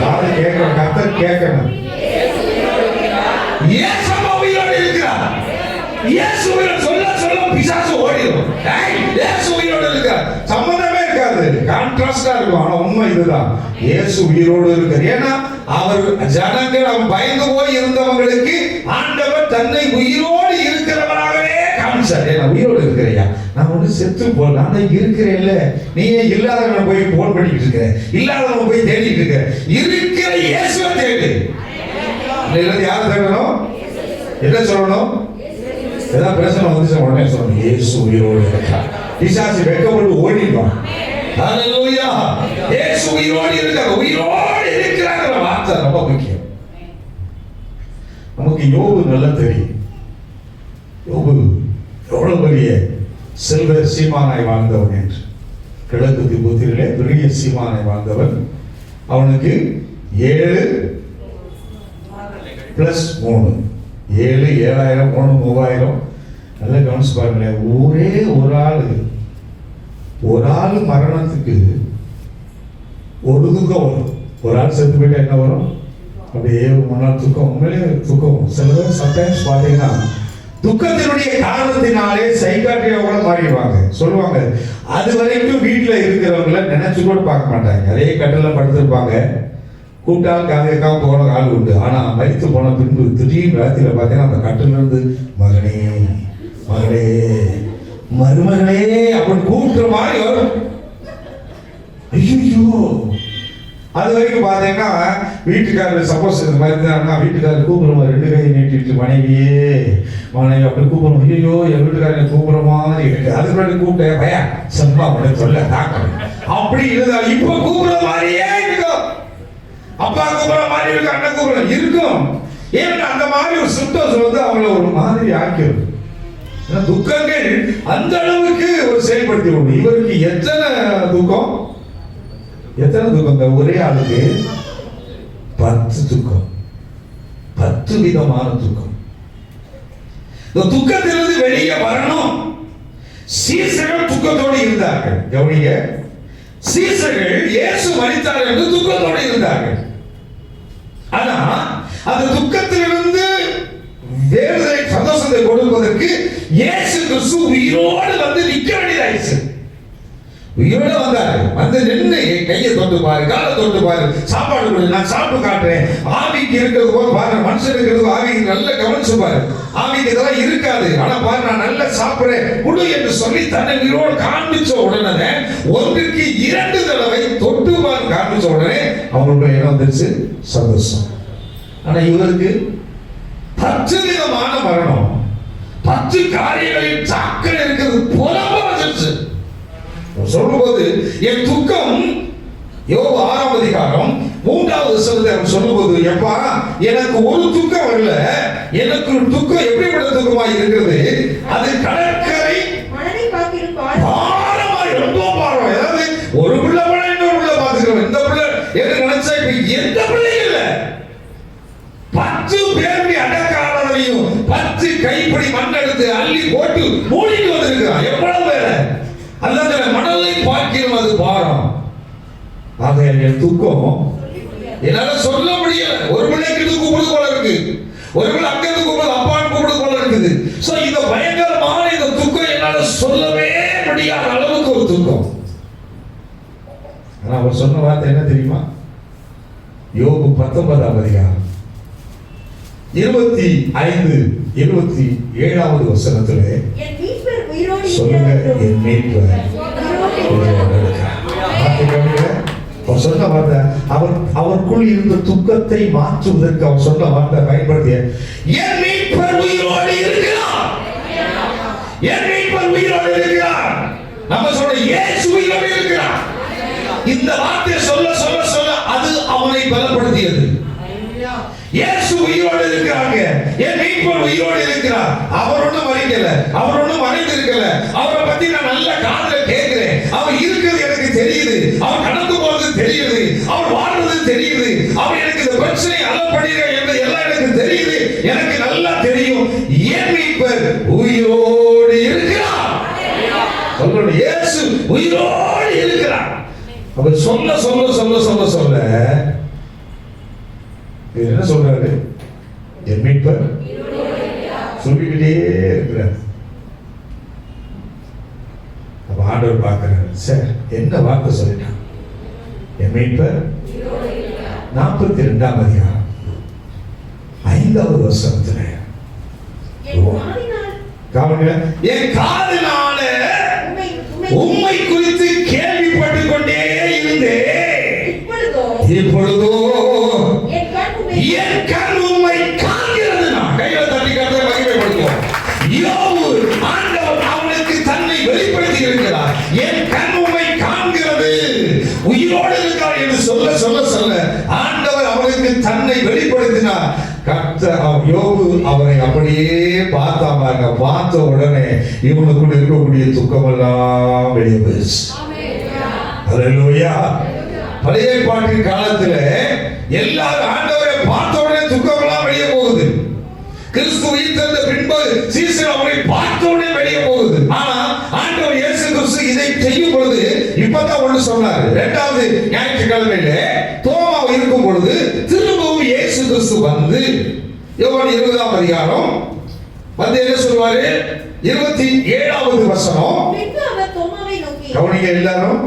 Speaker 1: காது கேட்கணும். கர்த்தர் கேட்கணும். இயேசு உயிரோடு இருக்கிறார். இயேசு உயிரோடு சொல்ல சொல்ல பிசாசு ஓடிடும். இயேசு உயிரோடு இருக்கிறார். சம்பந்தமே இருக்காது. கான்ட்ராஸ்டா இருக்கும். ஆனா உண்மை இதுதான். இயேசு உயிரோடு இருக்கிறார். ஏன்னா அவர் ஜனங்கள் அவன் பயந்து போய் இருந்தவங்களுக்கு ஆண்டவர் தன்னை உயிரோடு இருக்கிறவராகவே காமிச்சார். நான் உயிரோடு இருக்கிறையா, நான் ஒண்ணு செத்து போல, நான் தான் இருக்கிறேன்ல. நீ இல்லாதவனை போய் போன் பண்ணிட்டு இருக்க, இல்லாதவனை போய் தேடிட்டு இருக்க. இருக்கிற இயேசுவை தேடு. யாரை தேடணும்? என்ன சொல்லணும்? ஏதாவது பிரச்சனை வந்துச்சு உடனே சொல்லணும், இயேசு உயிரோடு இருக்கிறார். பிசாசு வெட்கப்பட்டு ஓடிடுவான். ஹல்லேலூயா. இயேசு உயிரோடு இருக்கிறார். உயிரோடு இருக்கிறாங்கிற வார்த்தை ரொம்ப முக்கியம். நமக்கு யோபு நல்லா தெரியும். யோபு எவ்வளவு பெரிய செல்வ சீமானாய் வாழ்ந்தவன் என்று. கிழக்கு திபுத்திலே பெரிய சீமானாய் வாழ்ந்தவன். அவனுக்கு 7 + 3 7 7,000 3 3,000. நல்ல கவனிச்சு பாருங்களேன். ஒரே ஒரு ஆள் மரணத்துக்கு ஒரு துக்கம் வரும். ஒரு ஆள் செத்து போயிட்டா என்ன வரும்? அப்படியே 3 நாள் துக்கம். உண்மையிலே துக்கம். சில பேர் சம்டைம்ஸ் பார்த்தீங்கன்னா துக்கத்தினுடைய காரணத்தினாலே சைக்காட்ரியாவோட மாறிடுவாங்க. சொல்லுவாங்க, அது வரைக்கும் வீட்டில் இருக்கிறவங்கள நினைச்சு கூட பார்க்க மாட்டாங்க. அதே கட்டில படுத்திருப்பாங்க. கூட்டால் காதைக்காம போன ஆள் உண்டு. ஆனா மரித்து போன பின்பு திடீர்னு ராத்திரில பார்த்தீங்கன்னா அந்த கட்டில இருந்து மகனே மகளே மருமகளே அப்படின்னு கூப்பிடுற மாதிரி வரும். ஐயோ. அது வரைக்கும் பார்த்தீங்கன்னா வீட்டுக்காரர் சப்போஸ் இந்த மாதிரி இருந்தாருன்னா வீட்டுக்காரர் கூப்பிடுவோம், 2 கையை நீட்டிட்டு மனைவி அப்படி கூப்பிடுவோம். ஐயோ என் வீட்டுக்காரர் கூப்பிடுற மாதிரி இருக்கு. அதுக்கு முன்னாடி கூப்பிட்டேன் பையன் செம்மா அப்படின்னு சொல்ல தாக்கணும். அப்படி இருந்தா இப்ப கூப்பிடுற மாதிரியே இருக்கும். அப்பா கூப்பிடுற மாதிரி இருக்கும், அண்ணன் கூப்பிடுற இருக்கும். ஏன்னா அந்த மாதிரி ஒரு சிம்டம்ஸ் வந்து அவங்கள ஒரு மாதிரி ஆக்கிடும். துக்கங்கள் அந்த அளவுக்கு ஒரு செயல்படுத்தி விடும். இவருக்கு எத்தனை துக்கம்? ஒரே ஆளுக்கு 10 துக்கம், 10 விதமான துக்கம். இந்த துக்கத்திலிருந்து வெளியே வரணும். சீசர்கள் துக்கத்தோடு இருந்தார்கள். கவனிங்க, சீசர்கள் இயேசு மரித்தார் என்று துக்கத்தோடு இருந்தார்கள். ஆனா அந்த துக்கத்திலிருந்து வேறுதலை சந்தோஷத்தை கொடுப்பதற்கு இயேசு கிறிஸ்து உயிரோடு வந்து நிற்க வேண்டியதாயிடுச்சு.
Speaker 2: உயிரோட வந்தாரு. வந்து நின்று கையை தொட்டு பாரு, காலை தொட்டு பாரு, சாப்பாடு கொடு, நான் சாப்பிட்டு காட்டுறேன். ஆவிக்கு இருக்கிறது போல பாரு, மனுஷன் இருக்கிறது ஆவிக்கு நல்ல கவனிச்சு பாரு. ஆவிக்கு இதெல்லாம் இருக்காது, ஆனா பாரு நான் நல்லா சாப்பிடுறேன் குடு என்று சொல்லி தன்னை உயிரோடு காண்பிச்ச உடனே ஒன்றுக்கு 2 தடவை தொட்டு பாரு காண்பிச்ச உடனே அவங்களுக்கு என்ன வந்துருச்சு? சந்தோஷம். ஆனா இவருக்கு 10 விதமான மரணம், 10 காரியங்களில் சாக்கடை இருக்கிறது புலம்ப வச்சிருச்சு. சொல்லும்போது என் துக்கம், யோபு 6ஆம் அதிகாரம் 3வது வசனத்தை அவன் சொல்லும்போது, எப்பா எனக்கு ஒரு துக்கம் வரல, எனக்கு ஒரு துக்கம் எப்படிப்பட்ட துக்கமா இருக்கிறது? அது கடற்கரை
Speaker 3: மனதை பார்க்கிலும் பாரம்.
Speaker 2: பாரமா, ரொம்ப பாரம். அதாவது ஒரு பிள்ளை போல இன்னொரு பிள்ளை பார்த்துக்கிறோம். இந்த பிள்ளை என்று நினைச்சா இப்ப எந்த பிள்ளையும் இல்ல. 10 பேருடைய அடக்காலையும் 10 கைப்பிடி மண் எடுத்து அள்ளி போட்டு மூடிட்டு வந்திருக்கிறான். எவ்வளவு பேர அல்லது மணலை பார்க்கிறோம், அது பாரம். ஆக என் துக்கம் என்னால சொல்ல முடியல. ஒரு பிள்ளைக்கு கூப்பிடுது போல இருக்கு, ஒரு பிள்ளை அங்க இருந்து கூப்பிடுது, அப்பான்னு கூப்பிடுது போல இருக்குது. சோ இந்த பயங்கரமான இந்த துக்கம் என்னால சொல்லவே முடியாத அளவுக்கு ஒரு துக்கம். ஆனா அவர் சொன்ன வார்த்தை என்ன தெரியுமா? யோபு 19ஆம் அதிகாரம் 25, 27வது வசனத்திலே
Speaker 3: என் மீட்பர் உயிரோடு
Speaker 2: சொல்லுங்க,
Speaker 3: இருக்கிறார்.
Speaker 2: என் மீட்பர் உயிரோடு இருக்கிறார். அவர் சொன்ன வார்த்தை, அவருக்குள் இருந்த துக்கத்தை மாற்றுவதற்கு அவர் சொன்ன வார்த்தை பயன்படுத்திய, என் மீட்பர் உயிரோடு இருக்கிறார், என் மீட்பர் உயிரோடு இருக்கிறார். நம்ம சொல்ற இயேசு உயிரோடு இருக்கிறார். இந்த வார்த்தை சொல்ல சொல்ல சொல்ல அது அவனை பலப்படுத்தியது. இயேசு உயிரோடு இருக்கிறாங்க, என் மீட்பர் உயிரோடு இருக்கிறார். அவர் ஒண்ணும் மறைக்கல, அவர் ஒண்ணும் மறைந்திருக்கல. அவரை பத்தி நான் நல்ல காதுல கேட்கிறேன். அவர் இருக்கிறது எனக்கு தெரியுது, அவர் கடந்து போறது தெரியுது, அவர் வாழ்றது தெரியுது, அவர் எனக்கு இந்த பிரச்சனை அல்லப்படுகிற என்று எல்லாம் எனக்கு தெரியுது, எனக்கு நல்லா தெரியும். என் மீட்பர் உயிரோடு இருக்கிறார். சொல்லணும், இயேசு உயிரோடு இருக்கிறார். அவர் சொல்ல சொல்ல சொல்ல சொல்ல சொல்ல என்ன சொல்றாரு? என் மீட்பர் சொல்லிக்கிட்டே இருக்கிறார். அப்ப ஆண்டவர் பார்க்கிறார், சார் என்ன வார்த்தை சொல்லிட்டான்? என் மீட்பர் 42ஆம் அதிகாரம் 5வது வசனத்துல என் காதினால உம்மை குறித்து கேள்விப்பட்டுக் கொண்டே இருந்தேன், இப்பொழுதோ என் கண் உம்மை காண்கிறது. நான் கையில தட்டி காட்ட மகிமைப்படுத்துவோம். யோபு ஆண்டவர் அவனுக்கு தன்னை வெளிப்படுத்தி இருக்கிறார். என் கண் உம்மை காண்கிறது, உயிரோடு இருக்கிறார் என்று சொல்ல சொல்ல சொல்ல ஆண்டவர் அவனுக்கு தன்னை வெளிப்படுத்தினார். யோபு அவரை அப்படியே பார்த்தாங்க. பார்த்த உடனே இவனுக்குள்ள இருக்கக்கூடிய துக்கம் எல்லாம் வெளியே போயிடுச்சு. அல்லேலூயா. பழைய ஏற்பாட்டின் காலத்துல எல்லாரும் ஆண்டவரை பார்த்த உடனே துக்கம் எல்லாம் வெளியே போகுது. கிறிஸ்து உயிர்த்தெழுந்த பின்பு சீசர் அவரை பார்த்த உடனே வெளியே போகுது. ஆனா ஆண்டவர் இயேசு கிறிஸ்து இதை செய்யும் பொழுது இப்பதான் ஒன்று சொன்னாரு. 2வது ஞாயிற்றுக்கிழமையில தோமா இருக்கும் பொழுது திரும்பவும் இயேசு கிறிஸ்து வந்து யோவான் 20ஆம் அதிகாரம் வந்து என்ன சொல்வாரு? 27வது வசனம். கவனிங்க எல்லாரும்.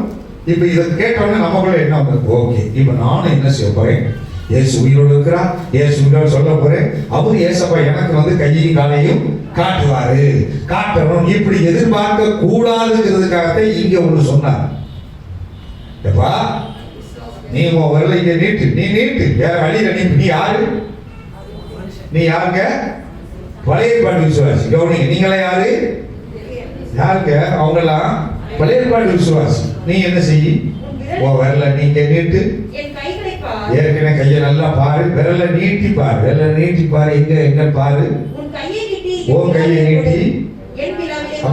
Speaker 2: இப்ப இதை கேட்டோன்னு நமக்குள்ள என்ன வந்து, ஓகே இப்ப நானும் என்ன செய்ய போறேன்? இயேசு உயிரோடு இருக்கிறார், இயேசு உயிரோடு சொல்ல போறேன். அவர் இயேசப்பா எனக்கு வந்து கையையும் காலையும் காட்டுவாரு, காட்டணும் இப்படி எதிர்பார்க்க கூடாதுங்கிறதுக்காகத்தான் இங்க ஒண்ணு சொன்னார். எப்பா நீ வரல, இங்க நீட்டு, நீ நீட்டு, வேற வழியில நீ யாரு? நீ யாருங்க? பழைய ஏற்பாடு விசுவாசி. கவனிங்க, நீங்களே யாரு? யாருங்க? அவங்கெல்லாம் பழைய ஏற்பாடு விசுவாசி. நீ என்ன செய்ய? விரல நீங்க நீட்டு, ஏற்கனவே கையை நல்லா பாரு, விரல நீட்டி பாரு, விரல நீட்டி பாரு, எங்க எங்க பாரு, உன் கையை நீட்டி.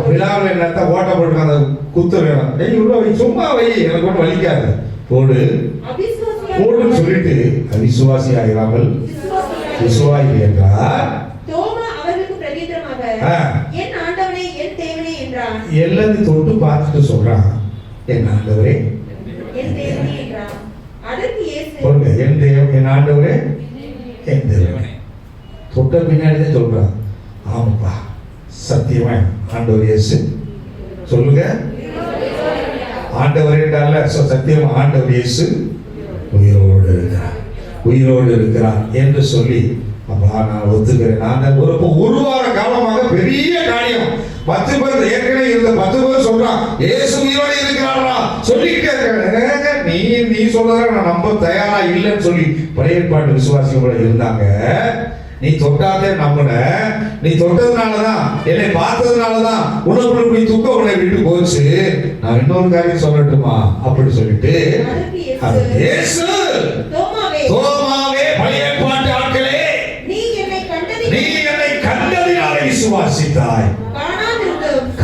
Speaker 2: விழாவில் என்னத்தான் ஓட்ட போட்டு அந்த குத்து வேணும். இவ்வளோ சும்மா வை, எனக்கு ஒன்றும் வலிக்காது, போடு போடுன்னு சொல்லிட்டு அவிசுவாசி ஆகிறாமல் விசுவாசி என்றார். எல்லாத்தையும் தொட்டு பார்த்துட்டு சொல்றான், என் ஆண்டவரே என் தேவன், என் ஆண்டவரே என் தேவனே. தொட்ட பின்னாடி சொல்றான், ஆமாப்பா சத்தியமா ஆண்டவர் இயேசு. சொல்லுங்க,
Speaker 1: ஆண்டவர் என்றால சத்தியம், ஆண்டவர் இயேசு உயிரோடு இருக்கிறார், உயிரோடு இருக்கிறார் என்று சொல்லி, அப்பா நான் ஒத்துக்கிறேன். நான் ஒரு வார காலமாக பெரிய காரியம் 10 பேர் ஏற்கனவே இருந்த 10 பேர் சொல்றான் இயேசு உயிரோடு இருக்கிறாரா சொல்லிட்டே இருக்காங்க. நீ சொல்றத நான் நம்ப தயாரா இல்லைன்னு சொல்லி பழைய ஏற்பாட்டு விசுவாசிகள் கூட இருந்தாங்க. நீ தொட்டாதே நம்பின, நீ தொட்டதுனாலதான், என்னை பார்த்ததுனாலதான் உனக்குள்ள துக்கம் உன்னை விட்டு போச்சு. நான் இன்னொரு காரியம் சொல்லட்டுமா அப்படி சொல்லிட்டு, இயேசு தோமாவே, பழைய ஏற்பாட்டு ஆட்களே, நீ என்னை கண்டதினாலே விசுவாசித்தாய்.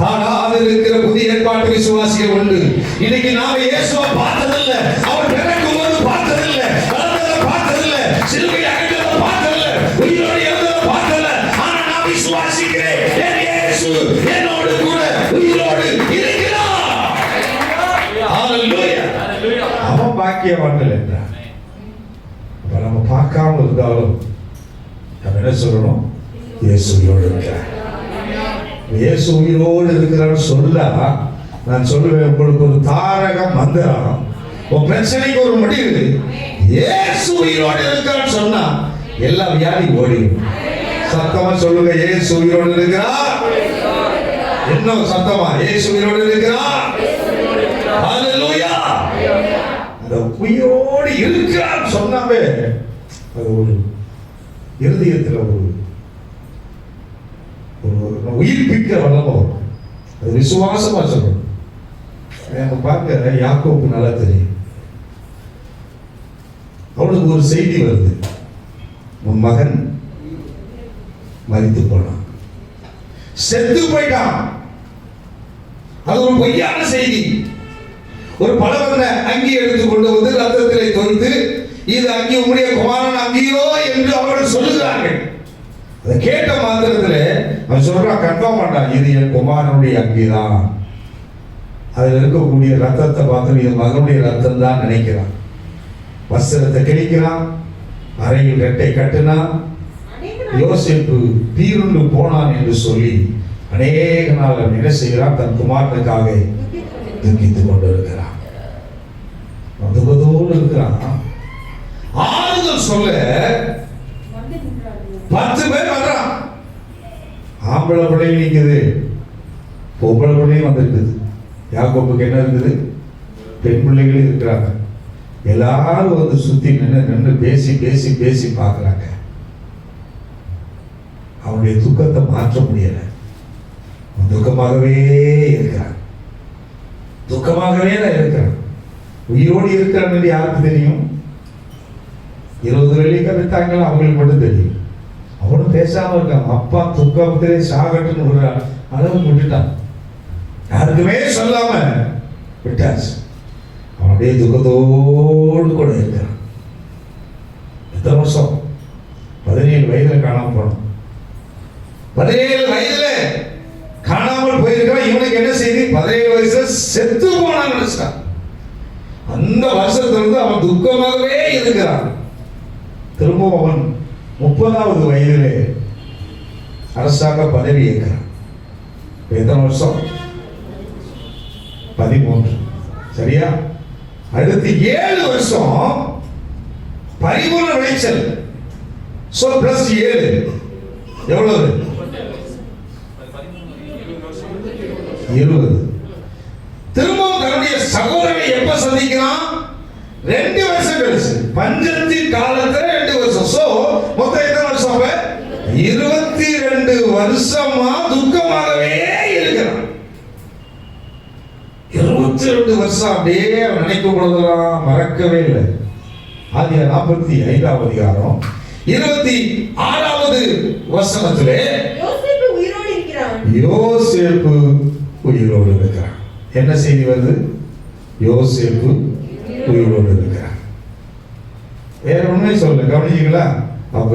Speaker 1: காணாதிருக்கிற புதிய ஏற்பாட்டு விசுவாசிகள் உண்டு. இன்னைக்கு நாம இயேசுவை பார்த்ததில்லை, அவர் பிறக்கும் போது பார்த்ததில்லை, வளர்ந்ததை பார்த்ததில்லை, சிலுவை அகற்றதை பார்த்ததில்லை, உயிரோடு எழுந்ததை பார்த்ததில்லை. ஆனா நான் விசுவாசிக்கிறேன், என் இயேசு என்னோடு கூட உயிரோடு இருக்கிறார். ஹல்லேலூயா. அவன் பாக்கியவான்கள் என்றார். அப்ப நம்ம பார்க்காம இருந்தாலும் நம்ம என்ன சொல்லணும்? இயேசு உயிரோடு இருக்கிறார். இயேசு உயிரோடு இருக்கிறான்னு சொல்ல நான் சொல்லுவேன், உங்களுக்கு ஒரு தாரக மந்திரம், உன் பிரச்சனைக்கு ஒரு முடிவு. இயேசு உயிரோடு இருக்கிறான்னு சொன்னா எல்லா வியாதி ஓடிடும். சத்தமா சொல்லுங்க, இயேசு உயிரோடு இருக்கிறார். இன்னும் சத்தமா, இயேசு உயிரோடு இருக்கிறார். ஹல்லேலூயா. அந்த உயிரோடு இருக்கிறான்னு சொன்னாவே அது ஒரு இருதயத்தில் ஒரு உயிர்ப்பிக்கிற வல்லமை. அது விசுவாசமா சொல்லணும். நம்ம பார்க்க யாக்கோபுக்கு நல்லா தெரியும். அவனுக்கு ஒரு செய்தி வருது, உன் மகன் மரித்து போனான், செத்து போயிட்டான். அது ஒரு பொய்யான செய்தி. ஒரு பலவந்த அங்கி எடுத்து கொண்டு வந்து ரத்தத்திலே தோய்த்து, இது அங்கி உம்முடைய குமாரன் அங்கியோ என்று அவர்கள் சொல்லுகிறார்கள். அதை கேட்ட மாத்திரத்துல அவன் சொல்றான், கன்ஃபார்ம் பண்றான், இது என் குமாரனுடைய அங்கிதான். அதில் இருக்கக்கூடிய ரத்தத்தை பார்த்து இது மகனுடைய ரத்தம் தான் நினைக்கிறான். வஸ்திரத்தை கிழிக்கிறான், அறையில் ரெட்டை கட்டினான். யோசேப்பு பீருண்டு போனான் என்று சொல்லி அநேக நாள் அவன் என்ன செய்கிறான்? தன் குமாரனுக்காக துக்கித்துக் கொண்டு இருக்கிறான், துக்கத்தோடு இருக்கிறான். ஆறுதல் சொல்ல 10 பேர் வர்றான். ஆம்பளை பிள்ளைங்க நிற்குது, பொம்பளை பிள்ளையும் வந்திருக்குது. யாக்கோப்புக்கு என்ன இருக்குது? பெண் பிள்ளைகளும் இருக்கிறாங்க. எல்லாரும் வந்து சுத்தி நின்று பேசி பேசி பேசி பார்க்குறாங்க. அவனுடைய துக்கத்தை மாற்ற முடியல. துக்கமாகவே இருக்கிறான், துக்கமாகவே தான் இருக்கிறான். உயிரோடு இருக்கிறான்னு யாருக்கு தெரியும்? 20 வெள்ளிக்காய் வித்தாங்களா அவங்களுக்கு மட்டும் தெரியும். அவனும் பேசாம இருக்கான். அப்பா துக்கத்திலே சாகட்டுன்னு ஒரு அளவு விட்டுட்டான், யாருக்குமே சொல்லாம விட்டாச்சு. அவனுடைய துக்கத்தோடு கூட இருக்கிறான். எத்தனை வருஷம்? 17 வயதுல காணாம போனான். 17 வயதுல காணாமல் போயிருக்கான். இவனுக்கு என்ன செய்தி? 17 வயசுல செத்து போனான்னு நினைச்சான். அந்த வருஷத்திலிருந்து அவன் துக்கமாகவே இருக்கிறான். திரும்ப அவன் 30வது வயதிலே அரசாங்க பதவி ஏற்கிறான். எத்தனை வருஷம்? 13. சரியா? அடுத்து 7 வருஷம் பரிபூர்ண விளைச்சல். சோ பிளஸ் 7 எவ்வளவு? 20. திரும்பவும் தன்னுடைய சகோதரனை எப்ப சந்திக்கிறான்? 2 வருஷம் கழிச்சு, பஞ்சத்தின் காலத்துல 2 வருஷம். சோ மொத்தம் எத்தனை வருஷம்? 22 வருஷமா துக்கமாகவே இருக்கிறான். 22 வருஷம் அப்படியே நினைக்கும் பொழுதெல்லாம் மறக்கவே இல்லை. ஆதியாகமம் 45ஆம் அதிகாரம் 26வது வசனத்திலே யோசேப்பு உயிரோடு இருக்கிறான். யோசேப்பு உயிரோடு இருக்கிறான். என்ன செய்தி வருது? யோசேப்பு உயிரோடு இருக்கிறான். வேற உண்மை சொல்ல கவனிச்சீங்களா? அப்ப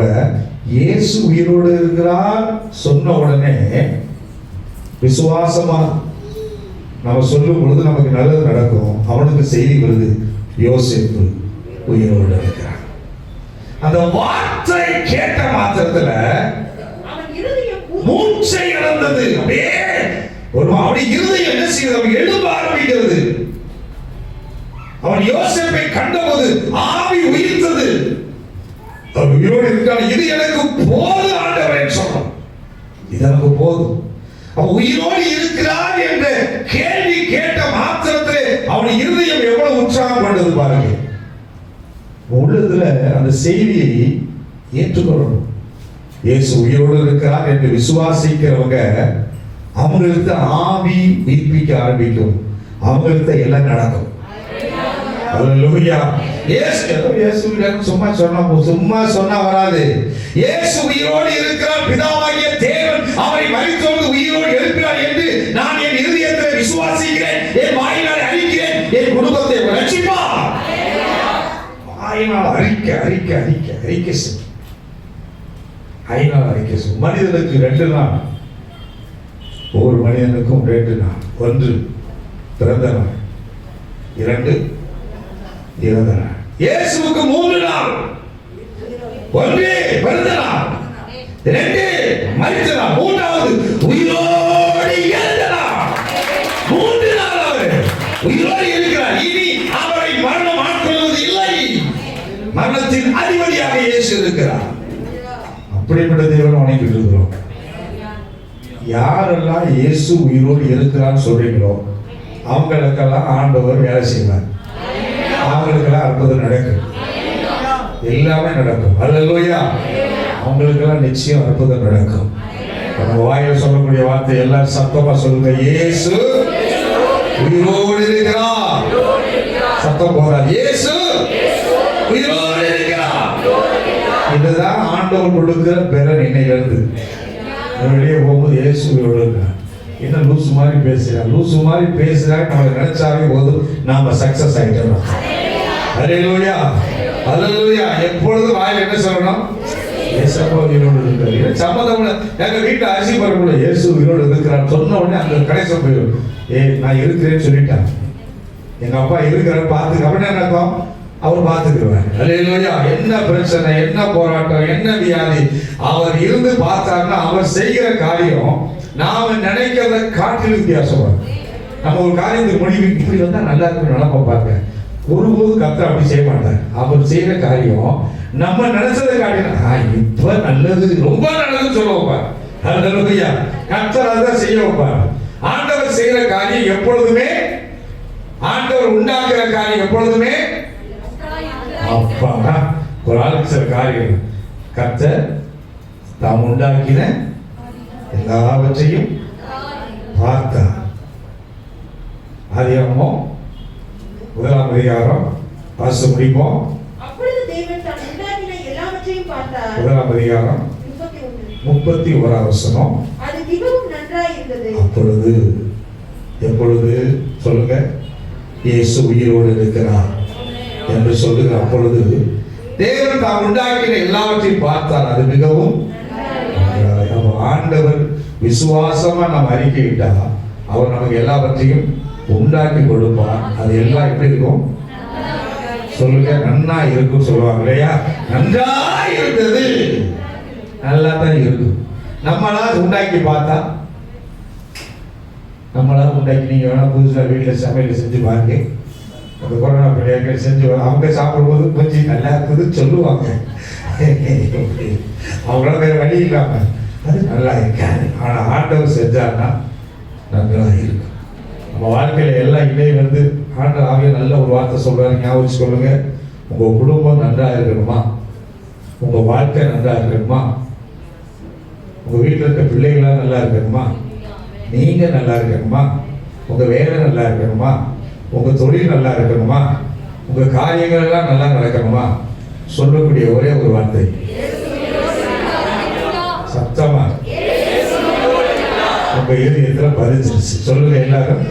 Speaker 1: இயேசு உயிரோடு இருக்கிறார் சொன்ன உடனே விசுவாசமா நம்ம சொல்லும் பொழுது நமக்கு நல்லது நடக்கும். அவனுக்கு செய்தி வருது, யோசேப்பு உயிரோடு இருக்கிறான். அந்த வார்த்தை கேட்ட மாத்திரத்துல மூச்சை இழந்தது. அப்படியே ஒரு அப்படி இருதயம் என்ன செய்யுது? எழும்ப ஆரம்பிக்கிறது.
Speaker 2: அவன் யோசேப்பை கண்டபோது ஆவி உயிர்த்தது. அவர் உயிரோடு இருக்கிறான். இது எனக்கு போதும் ஆண்டவரே சொன்னான். இது எனக்கு போதும். அவன் உயிரோடு இருக்கிறார் என்ற கேள்வி கேட்ட மாத்திரத்திலே அவன் இருதயம் எவ்வளவு உற்சாகம் கொண்டது பாருங்க. உள்ளத்துல அந்த செய்தியை ஏற்றுக்கொள்ளணும். இயேசு உயிரோடு இருக்கிறார் என்று விசுவாசிக்கிறவங்க அவங்களுக்கு ஆவி உயிர்ப்பிக்க ஆரம்பிக்கும். அவங்களுக்கு எல்லாம் நடக்கும். அல்லேலூயா. இயேசு சும்மா சொன்னா வராது. இயேசு உயிரோடு இருக்கிறார். பிதாவாகிய தேவன் அவரை மரித்தோடு உயிரோடு எழுப்பினார் என்று நான் என் இருதயத்தில் விசுவாசிக்கிறேன். என் வாயினால் அறிக்கிறேன். என் குடும்பத்தை ரட்சிப்பார். வாயினால் அறிக்கை செய்யும். வாயினால் அறிக்கை செய்யும். மனிதனுக்கு 2 நாள். ஒவ்வொரு மனிதனுக்கும் 2 நாள். 1 பிறந்த நாள், 2 இறந்த நாள். இயேசுவுக்கு 3 நாள். 1 பிறந்த நாள், 2 மரித்த நாள், 3வது உயிரோடு எழுந்த நாள். 3 நாள் அவர் உயிரோடு இருக்கிறார். இனி அவரை மரணம் ஆட்கொள்வது இல்லை. மரணத்தின் அதிபதியாக இயேசு இருக்கிறார். அப்படிப்பட்ட தேவனை வணங்கிட்டு இருக்கிறோம். யாரெல்லாம் இயேசு உயிரோடு இருக்கிறான்னு சொல்றீங்களோ அவங்களுக்கெல்லாம் ஆண்டவர் வேலை செய்வார். அவங்களுக்கெல்லாம் அற்புதம் நடக்கும். எல்லாமே நடக்கும். அல்லேலூயா. அவங்களுக்கெல்லாம் நிச்சயம் அற்புதம் நடக்கும். நம்ம வாயில சொல்லக்கூடிய வார்த்தை எல்லாரும் சத்தமா சொல்லுங்க. இயேசு உயிரோடு இருக்கிறார். சத்தம் போறார். இயேசு உயிரோடு இருக்கிறார். இதுதான் ஆண்டவர் கொடுக்கிற பெற நினைவு. வெளியே போகும்போது இயேசு உயிரோடு இருக்கிறார். என்ன லூசு மாதிரி பேசுறாங்க, லூசு மாதிரி பேசுறாங்க. நம்ம நினைச்சாவே போதும் நாம சக்சஸ் ஆயிட்டோம். அல்லேலூயா. அல்லேலூயா. எப்பொழுதும் வாயில என்ன சொல்லணும்? இயேசு உயிரோடு இருக்கிறார். சம்மதம் எங்க வீட்டுல அரிசி பரப்புல இயேசு உயிரோடு இருக்கிறார் சொன்ன உடனே அந்த கடைசி போயிடும். நான் இருக்கிறேன்னு சொல்லிட்டேன். எங்க அப்பா இருக்கிறார் பார்த்துக்க அப்படின்னு என்ன அவர் பார்த்துக்குவார். அல்லேலூயா. என்ன பிரச்சனை, என்ன போராட்டம், என்ன வியாதி அவர் இருந்து பார்த்தாருன்னா அவர் செய்கிற காரியம் நாம நினைக்கிறத காட்டிலும் வித்தியாசமா. நம்ம ஒரு காரியத்துக்கு முடிவு இப்படி வந்தா நல்லா இருக்கும் நினைப்ப பாருங்க. ஒருபோது கர்த்தர் அப்படி செய்ய மாட்டார். அவர் செய்யற காரியம் நம்ம நினைச்சதை காட்டினா இப்ப நல்லது, ரொம்ப நல்லதுன்னு சொல்ல வைப்பார். அல்லேலூயா. கர்த்தர் அதான் செய்ய வைப்பார். ஆண்டவர் செய்யற காரியம் எப்பொழுதுமே, ஆண்டவர் உண்டாக்குற காரியம் எப்பொழுதுமே அப்பா. ஒரு ஆளுக்கு சில காரியம் கர்த்தர் தாம் உண்டாக்கின எல்லாவற்றையும் பார்த்தார். ஆதியாகமம் 1ஆம் அதிகாரம் வாசித்து முடிப்போம்.
Speaker 3: அப்பொழுது தேவன் தாம் உண்டாக்கின எல்லாவற்றையும் பார்த்தார்.
Speaker 2: 1ஆம் அதிகாரம் 31ஆம் வசனம்.
Speaker 3: அது மிகவும் நன்றாய் இருந்தது.
Speaker 2: அப்பொழுது, எப்பொழுது சொல்லுங்க? இயேசு உயிரோடு இருக்கிறார் என்று சொல்லுங்க. அப்பொழுது தேவன் தாம் உண்டாக்கின எல்லாவற்றையும் பார்த்தார். அது மிகவும் ஆண்டவர் விசுவாசமா நம்ம அறிக்கையிட்டா அவர் நமக்கு எல்லாவற்றையும் உண்டாக்கி கொடுப்பார். அது எல்லாம் எப்படி இருக்கும் சொல்லுங்க? நன்னா இருக்கும் சொல்லுவாங்க இல்லையா? நன்றா இருந்தது. நல்லா தான் இருக்கும். நம்மளா உண்டாக்கி பார்த்தா, நம்மளா உண்டாக்கி நீங்க வேணா புதுசா வீட்டுல சமையல் செஞ்சு பாருங்க. அந்த கொரோனா பிள்ளைகள் செஞ்சு அவங்க சாப்பிடும்போது கொஞ்சம் நல்லா இருக்குதுன்னு சொல்லுவாங்க. அவங்களால வேற வழி இல்லாம அது நல்லா இருக்காது. ஆனா ஆண்டவர் செஞ்சாருன்னா நல்லா இருக்கும். நம்ம வாழ்க்கையில எல்லாம் இடையிலிருந்து ஆண்டவர் ஆகிய நல்ல ஒரு வார்த்தை சொல்றாரு. ஞாபகம் சொல்லுங்க. உங்க குடும்பம் நன்றா இருக்கணுமா? உங்க வாழ்க்கை நன்றா இருக்கணுமா? உங்க வீட்டில் இருக்க பிள்ளைகளாம் நல்லா இருக்கணுமா? நீங்க நல்லா இருக்கணுமா? உங்க வேலை நல்லா இருக்கணுமா? உங்க தொழில் நல்லா இருக்கணுமா? உங்க காரியங்கள் எல்லாம் நல்லா நடக்கணுமா? சொல்லக்கூடிய ஒரே ஒரு வார்த்தை சத்தமா உங்க இதயத்துல பதிஞ்சிருச்சு. சொல்லுங்க எல்லாரும்.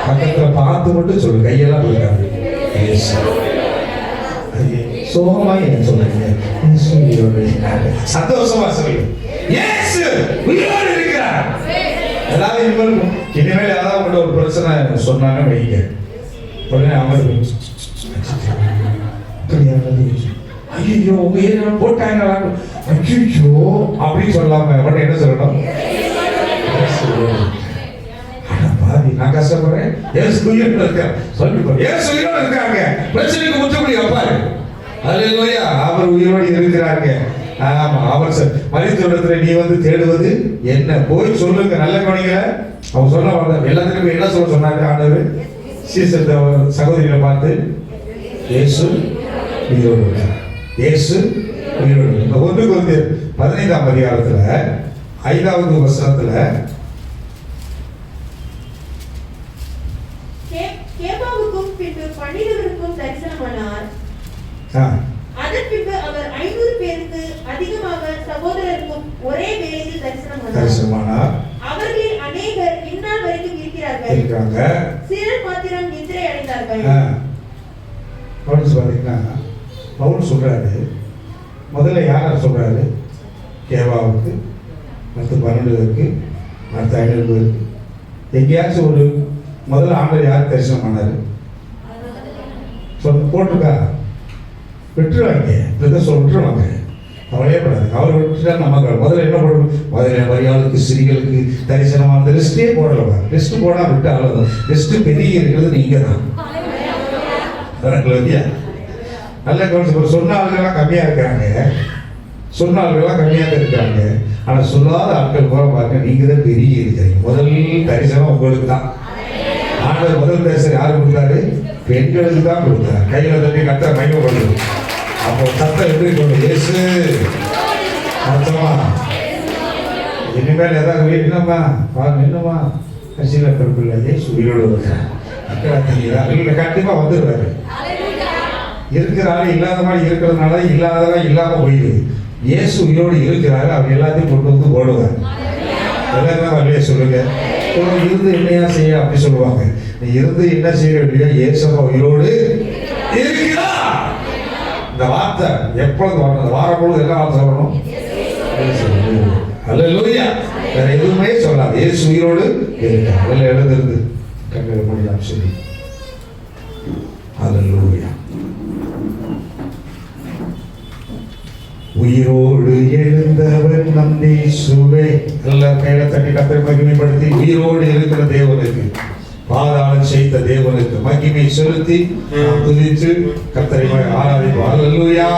Speaker 2: பக்கத்துல பார்த்து மட்டும் சொல்லுங்க. கையெல்லாம் கொடுக்காது. சோகமா ஏன் சொல்லுங்க? சந்தோஷமா சொல்லுங்க. இயேசு உயிரோடு இருக்கிறார். ஏதாவது இனிமேல் ஏதாவது ஒரு பிரச்சனை சொன்னாங்க வைங்க, உடனே அவங்க ஐயோ உங்க ஏரியா போட்டாங்க ஐயோ அப்படின்னு சொல்லாம உடனே என்ன சொல்லணும்? பாதி நான்
Speaker 1: நான் கஷ்டப்படுறேன், இயேசு உயிரோடு இருக்கார். சொல்லிட்டு இயேசு உயிரோடு இருக்காங்க, பிரச்சனைக்கு முற்றுப்புள்ளி வைப்பாரு. அல்லேலூயா, அவர் உயிரோடு இருக்கிறாங்க. ஆமா, அவர் மரித்தோடத்துல நீ வந்து தேடுவது என்ன? போய் சொல்லுங்க. நல்ல கவனிங்க. அவர் சொல்ல வந்த எல்லாத்துக்கும் என்ன சொல்ல சொன்னாங்க ஆண்டவர்? சீசர் சகோதரிகளை பார்த்து இயேசு உயிரோடு இருக்கார், இயேசு உயிரோடு. இந்த 1 கொரிந்தியர் 15ஆம் அதிகாரத்துல 5வது வசனத்துல
Speaker 3: கேபாவுக்கும் பின்பு 12 தரிசனமானார். அதன் பின்பு அவர் 500 பேருக்கு அதிகமாக சகோதரருக்கும் ஒரே வேளையில் தரிசனமானார். அவர்களில் அநேகர் இந்நாள் வரைக்கும் இருக்கிறார்கள், சிலர் மாத்திரம் நித்திரை அடைந்தார்கள்.
Speaker 1: பவுல் பாத்தீங்கன்னா, பவுல் சொல்றாரு, முதல்ல யார் சொல்றாரு? கேபாவுக்கு, அடுத்து 12 பேருக்கு, அடுத்து 500 பேருக்கு. எங்கேயாச்சும் ஒரு முதல்ல ஆண்டவர் யார் தரிசனம் பண்ணாரு? போட்டிருக்கா? விட்டுருவாங்க, விட்டுருவாங்க, அவளே படாது. அவர் விட்டுட்டா நம்ம முதல்ல என்ன பண்ணணும்? முதல்ல வரியாளுக்கு சிறிகளுக்கு தரிசனமாக அந்த லிஸ்டே போடல. லிஸ்ட் போடா விட்டு அவ்வளோதான். லிஸ்ட் பெரிய இருக்கிறது நீங்க தான். நல்ல கவனிச்சு, சொன்ன ஆளுகள்லாம் கம்மியா இருக்காங்க, சொன்ன ஆளுகள்லாம் கம்மியாக தான் இருக்காங்க. ஆனால் சொல்லாத ஆட்கள் போல பாருங்க, நீங்க தான் பெரிய இருக்கிறீங்க. முதல் தரிசனம் உங்களுக்கு தான். ஆண்டவர் முதல் தரிசனம் யாரு கொடுத்தாரு? பெண்களுக்கு தான் கொடுத்தாரு. கையில தட்டி கட்ட மயக்கப்படுது. அப்போ சத்தம் எப்படி கொண்டு இயேசு அர்த்தமா? இனிமேல் ஏதாவது வீட்டுமா என்னமா கட்சியில் பிறப்பில்லை, இயேசு உயிரோடு இருக்கிறார். அக்கா கண்டிப்பா வந்துடுவாரு. இருக்கிற ஆள் இல்லாத மாதிரி இருக்கிறதுனால இல்லாதவன் இல்லாம போயிடுது. இயேசு உயிரோடு இருக்கிறாரு, அவர் எல்லாத்தையும் கொண்டு வந்து போடுவார். எல்லாருமே வரலையே சொல்லுங்க. இருந்து என்னையா செய்ய அப்படி சொல்லுவாங்க. நீ இருந்து என்ன செய்ய வேண்டிய? இயேசப்பா உயிரோடு இருக்கிறா. இந்த வார்த்தை எப்பொழுது வரணும்? வாரப்பொழுது என்ன வார்த்தை சொல்லணும்? அல்லேலூயா. வேற எதுவுமே சொல்லாது. இயேசு உயிரோடு இருக்கிறார். அதில் எழுந்திருந்து கண்களை முடியலாம் சொல்லி அல்லேலூயா. உயிரோடு எழுந்தவர் நம் இயேசுவே. எல்லாரும் கையில தட்டி கர்த்தரை மகிமைப்படுத்தி, உயிரோடு இருக்கிற தேவனுக்கு, பாதாளம் செய்த தேவனுக்கு மகிமை செலுத்தி நாம் துதித்து கர்த்தரை ஆராதிப்போம். அல்லேலூயா.